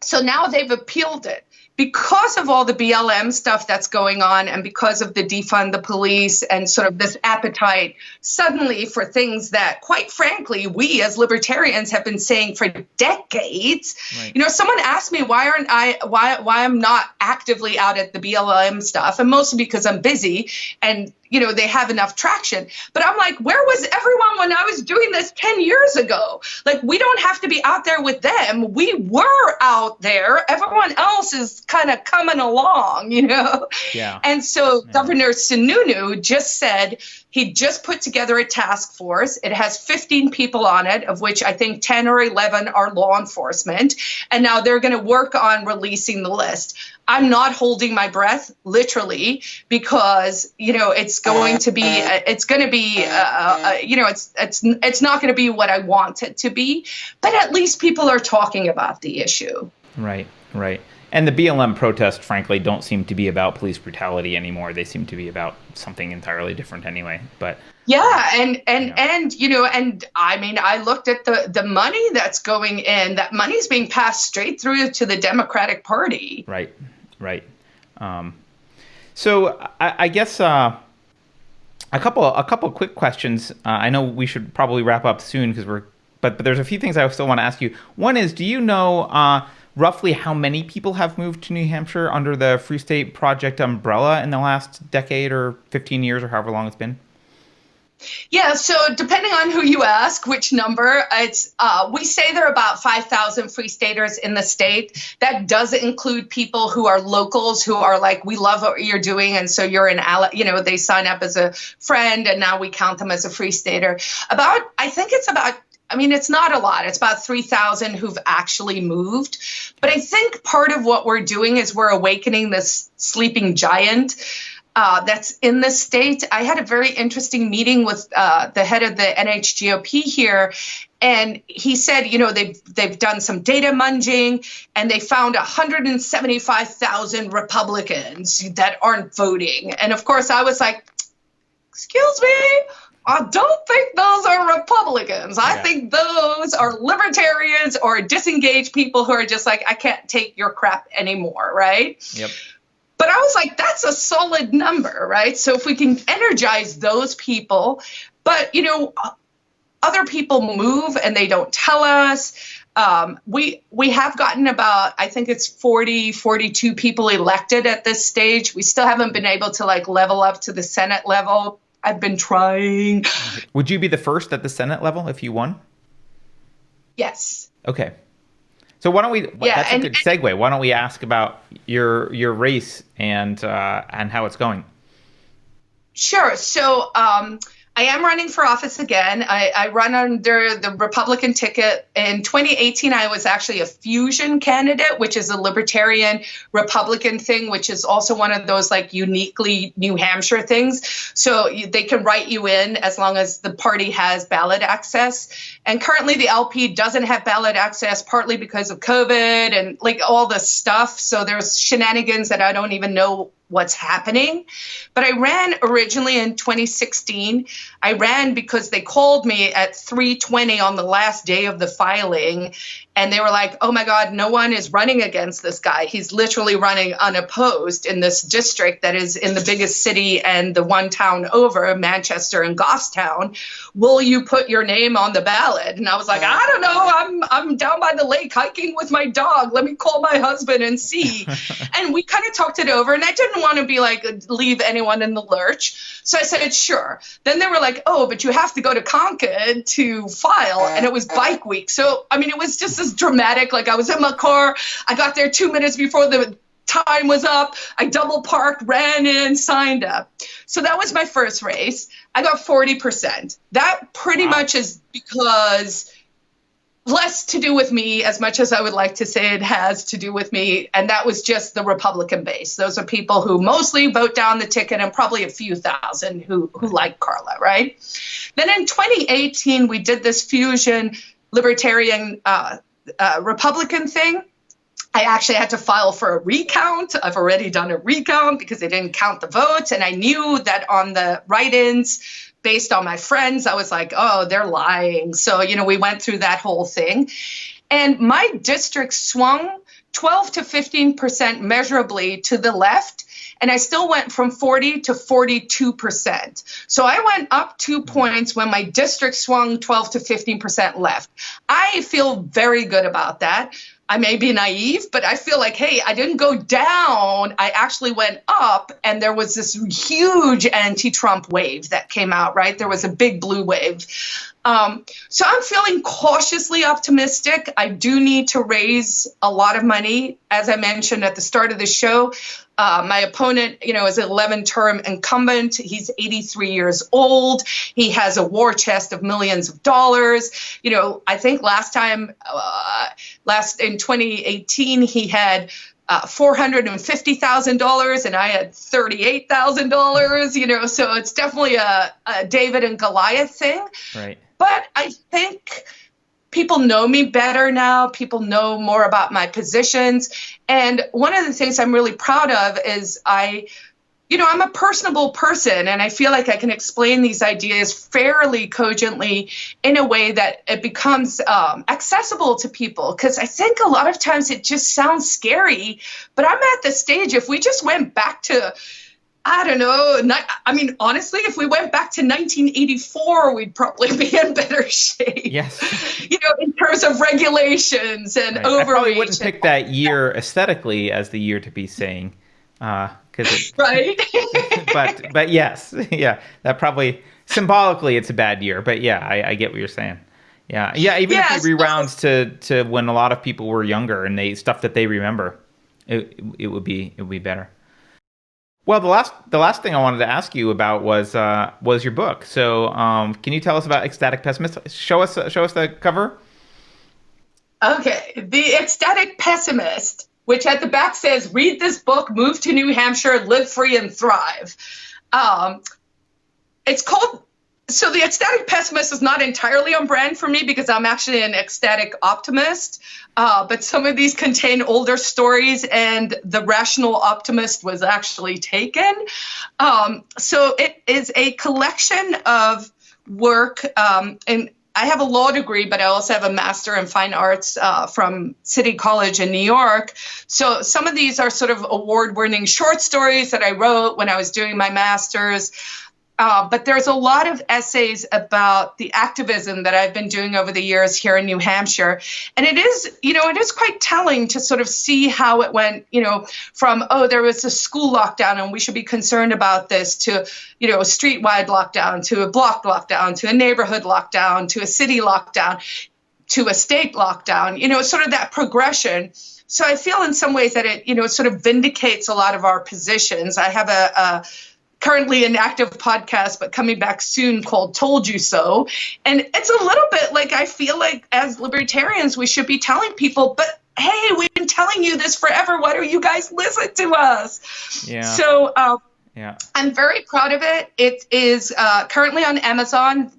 so now they've appealed it. Because of all the BLM stuff that's going on and because of the defund the police and sort of this appetite suddenly for things that, quite frankly, we as libertarians have been saying for decades. Right. You know, someone asked me why I'm not actively out at the BLM stuff, and mostly because I'm busy and, you know, they have enough traction. But I'm like, where was everyone when I was doing this 10 years ago? Like, we don't have to be out there with them. We were out there. Everyone else is kind of coming along, you know? Yeah. And so Governor Sununu just said he just put together a task force. It has 15 people on it, of which I think 10 or 11 are law enforcement. And now they're going to work on releasing the list. I'm not holding my breath, literally, because, you know, it's going to be, you know, it's not going to be what I want it to be. But at least people are talking about the issue.
Right, right. And the BLM protests, frankly, don't seem to be about police brutality anymore. They seem to be about something entirely different anyway. But
yeah, and you know, and I mean, I looked at the money that's going in. That money's being passed straight through to the Democratic Party.
Right, right. So I guess a couple quick questions. I know we should probably wrap up soon because but there's a few things I still want to ask you. One is, do you know roughly how many people have moved to New Hampshire under the Free State Project umbrella in the last decade or 15 years or however long it's been?
Yeah, so depending on who you ask, which number, it's we say there are about 5,000 Free Staters in the state. That doesn't include people who are locals who are like, we love what you're doing, and so you're an ally. You know, they sign up as a friend, and now we count them as a Free Stater. It's not a lot. It's about 3,000 who've actually moved. But I think part of what we're doing is we're awakening this sleeping giant that's in the state. I had a very interesting meeting with the head of the NHGOP here, and he said, you know, they've done some data munging, and they found 175,000 Republicans that aren't voting. And of course, I was like, excuse me? I don't think those are Republicans. I think those are libertarians or disengaged people who are just like, I can't take your crap anymore, right? Yep. But I was like, that's a solid number, right? So if we can energize those people, but, you know, other people move and they don't tell us. We have gotten about, I think it's 42 people elected at this stage. We still haven't been able to like level up to the Senate level. I've been trying.
Would you be the first at the Senate level if you won?
Yes.
Okay. So why don't we? Yeah, that's a good segue. Why don't we ask about your race and how it's going?
Sure. So I am running for office again. I run under the Republican ticket. In 2018, I was actually a fusion candidate, which is a libertarian Republican thing, which is also one of those like uniquely New Hampshire things. So they can write you in as long as the party has ballot access. And currently the LP doesn't have ballot access, partly because of COVID and like all this stuff. So there's shenanigans that I don't even know what's happening. But I ran originally in 2016. I ran because they called me at 3:20 on the last day of the filing. And they were like, oh my God, no one is running against this guy. He's literally running unopposed in this district that is in the biggest city and the one town over, Manchester and Goffstown. Will you put your name on the ballot? And I was like, I don't know. I'm down by the lake hiking with my dog. Let me call my husband and see. And we kind of talked it over. And I didn't want to be like, leave anyone in the lurch. So I said, sure. Then they were like, oh, but you have to go to Concord to file. And it was bike week. So, I mean, it was just this dramatic. Like I was in my car. I got there 2 minutes before the time was up. I double parked, ran in, signed up. So that was my first race. I got 40%. That pretty much is because less to do with me as much as I would like to say it has to do with me. And that was just the Republican base. Those are people who mostly vote down the ticket and probably a few thousand who like Carla, right? Then in 2018, we did this fusion libertarian Republican thing. I actually had to file for a recount. I've already done a recount because they didn't count the votes. And I knew that on the write-ins, based on my friends, I was like, oh, they're lying. So, we went through that whole thing. And my district swung 12 to 15% measurably to the left. And I still went from 40 to 42%. So I went up 2 points when my district swung 12 to 15% left. I feel very good about that. I may be naive, but I feel like, hey, I didn't go down. I actually went up, and there was this huge anti-Trump wave that came out, right? There was a big blue wave. So I'm feeling cautiously optimistic. I do need to raise a lot of money. As I mentioned at the start of the show, my opponent, is an 11-term incumbent. He's 83 years old. He has a war chest of millions of dollars. I think last in 2018, he had $450,000 and I had $38,000, so it's definitely a David and Goliath thing. Right. But I think people know me better now. People know more about my positions. And one of the things I'm really proud of is I'm a personable person, and I feel like I can explain these ideas fairly cogently in a way that it becomes accessible to people. Because I think a lot of times it just sounds scary, but I'm at the stage, if we just went back to, I don't know, honestly, if we went back to 1984, we'd probably be in better shape. Yes. In terms of regulations and overreach. I
probably wouldn't pick that year aesthetically as the year to be saying.
Right.
but yes, yeah, that probably symbolically it's a bad year, but yeah, I get what you're saying. Yeah. Even if you rewound to when a lot of people were younger and stuff that they remember, it would be better. Well, the last thing I wanted to ask you about was your book. So can you tell us about Ecstatic Pessimist? Show us the cover.
Okay, the Ecstatic Pessimist, which at the back says, read this book, move to New Hampshire, live free and thrive. It's called, so the Ecstatic Pessimist is not entirely on brand for me because I'm actually an ecstatic optimist, but some of these contain older stories and the rational optimist was actually taken. So it is a collection of work, and I have a law degree, but I also have a master in fine arts from City College in New York. So some of these are sort of award-winning short stories that I wrote when I was doing my master's. But there's a lot of essays about the activism that I've been doing over the years here in New Hampshire. And it is quite telling to sort of see how it went, from, there was a school lockdown and we should be concerned about this, to, a street-wide lockdown, to a block lockdown, to a neighborhood lockdown, to a city lockdown, to a state lockdown, sort of that progression. So I feel in some ways that it, sort of vindicates a lot of our positions. I have currently an active podcast, but coming back soon, called Told You So. And it's a little bit like, I feel like as libertarians, we should be telling people, but hey, we've been telling you this forever. Why don't you guys listen to us? Yeah. So I'm very proud of it. It is currently on Amazon.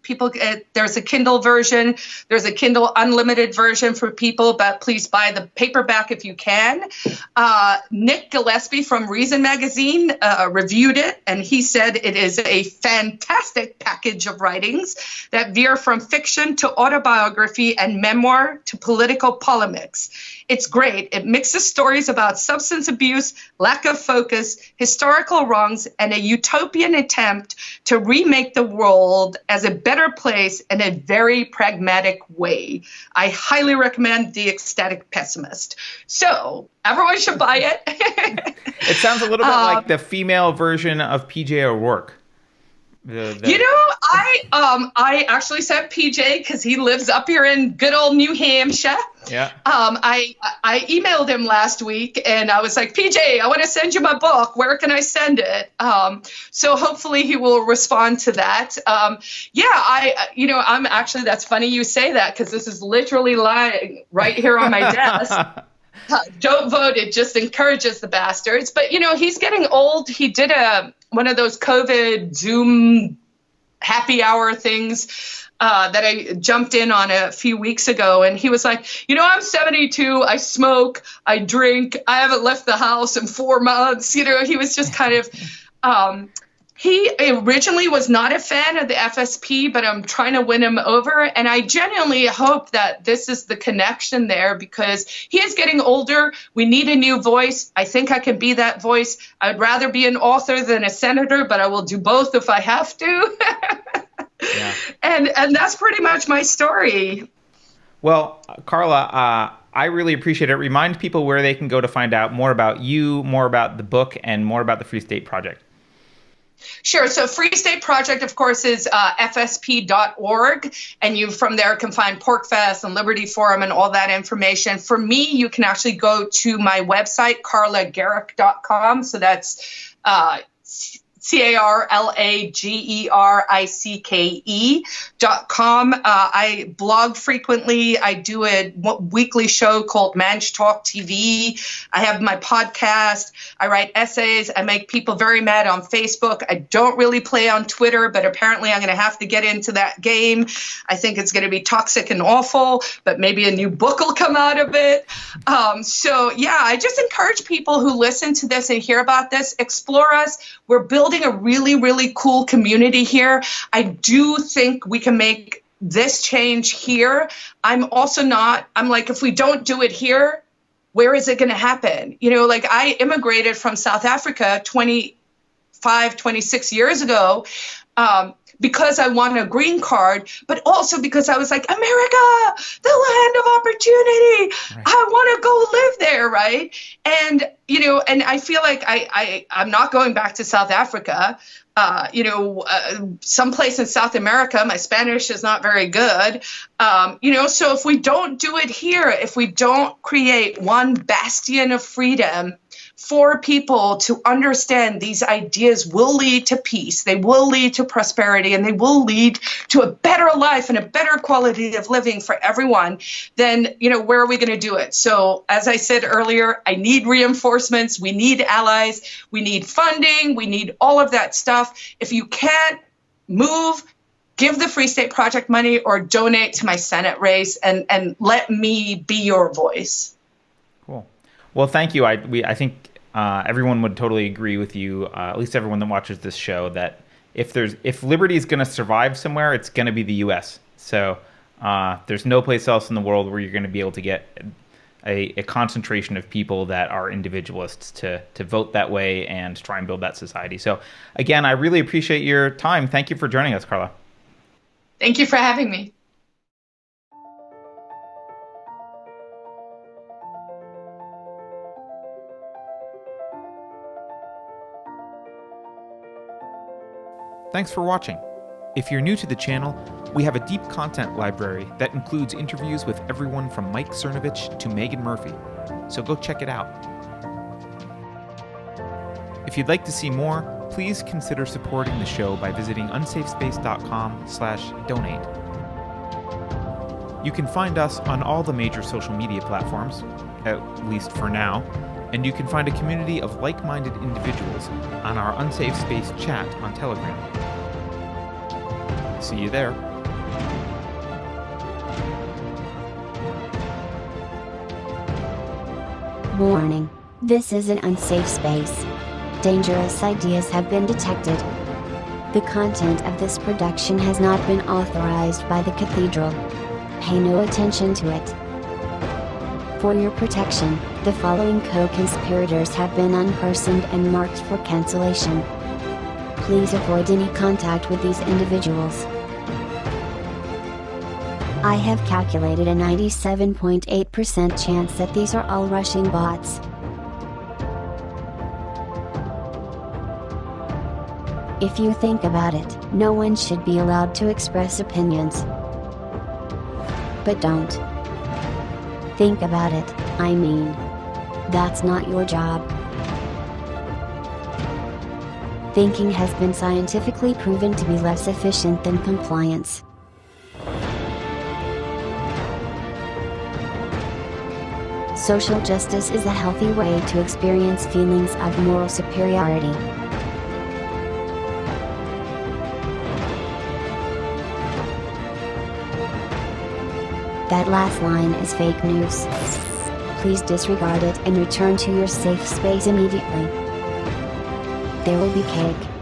There's a Kindle version. There's a Kindle Unlimited version for people, but please buy the paperback if you can. Nick Gillespie from Reason Magazine reviewed it, and he said it is a fantastic package of writings that veer from fiction to autobiography and memoir to political polemics. It's great. It mixes stories about substance abuse, lack of focus, historical wrongs, and a utopian attempt to remake the world as a better place in a very pragmatic way. I highly recommend The Ecstatic Pessimist. So everyone should buy it.
It sounds a little bit like the female version of PJ O'Rourke.
I actually sent PJ because he lives up here in good old New Hampshire.
Yeah.
I emailed him last week and I was like, PJ, I want to send you my book. Where can I send it? So hopefully he will respond to that. I'm actually, that's funny you say that because this is literally lying right here on my desk. Don't vote. It just encourages the bastards. But, he's getting old. He did one of those COVID Zoom happy hour things that I jumped in on a few weeks ago. And he was like, I'm 72. I smoke. I drink. I haven't left the house in 4 months. He was just kind of he originally was not a fan of the FSP, but I'm trying to win him over. And I genuinely hope that this is the connection there because he is getting older. We need a new voice. I think I can be that voice. I'd rather be an author than a senator, but I will do both if I have to. Yeah. And that's pretty much my story.
Well, Carla, I really appreciate it. Remind people where they can go to find out more about you, more about the book, and more about the Free State Project.
Sure. So Free State Project, of course, is fsp.org. And you from there can find PorcFest and Liberty Forum and all that information. For me, you can actually go to my website, carlagericke.com. So that's CarlaGericke.com. I blog frequently. I do a weekly show called Manch Talk TV. I have my podcast. I write essays. I make people very mad on Facebook. I don't really play on Twitter, but apparently I'm going to have to get into that game. I think it's going to be toxic and awful, but maybe a new book will come out of it. I just encourage people who listen to this and hear about this, explore us. We're building a really, really cool community here. I do think we can make this change here. I'm like, if we don't do it here, where is it going to happen? I immigrated from South Africa 26 years ago because I wanted a green card, but also because I was like, America, the land of opportunity. Right. I want to go live there, right? And, and I feel like I'm not going back to South Africa. Someplace in South America, my Spanish is not very good. So if we don't do it here, if we don't create one bastion of freedom for people to understand these ideas will lead to peace, they will lead to prosperity, and they will lead to a better life and a better quality of living for everyone, then, where are we going to do it? So as I said earlier, I need reinforcements. We need allies. We need funding. We need all of that stuff. If you can't move, give the Free State Project money or donate to my Senate race and let me be your voice. Cool.
Well, thank you. I think everyone would totally agree with you, at least everyone that watches this show, that if liberty is going to survive somewhere, it's going to be the U.S. So there's no place else in the world where you're going to be able to get a concentration of people that are individualists to vote that way and try and build that society. So again, I really appreciate your time. Thank you for joining us, Carla.
Thank you for having me.
Thanks for watching. If you're new to the channel, we have a deep content library that includes interviews with everyone from Mike Cernovich to Megan Murphy, so go check it out. If you'd like to see more, please consider supporting the show by visiting unsafespace.com/donate. You can find us on all the major social media platforms, at least for now, and you can find a community of like-minded individuals on our Unsafe Space chat on Telegram. See you there.
Warning. This is an unsafe space. Dangerous ideas have been detected. The content of this production has not been authorized by the Cathedral. Pay no attention to it. For your protection, the following co-conspirators have been unpersoned and marked for cancellation. Please avoid any contact with these individuals. I have calculated a 97.8% chance that these are all Russian bots. If you think about it, no one should be allowed to express opinions. But don't. Think about it, I mean. That's not your job. Thinking has been scientifically proven to be less efficient than compliance. Social justice is a healthy way to experience feelings of moral superiority. That last line is fake news. Please disregard it and return to your safe space immediately. There will be cake.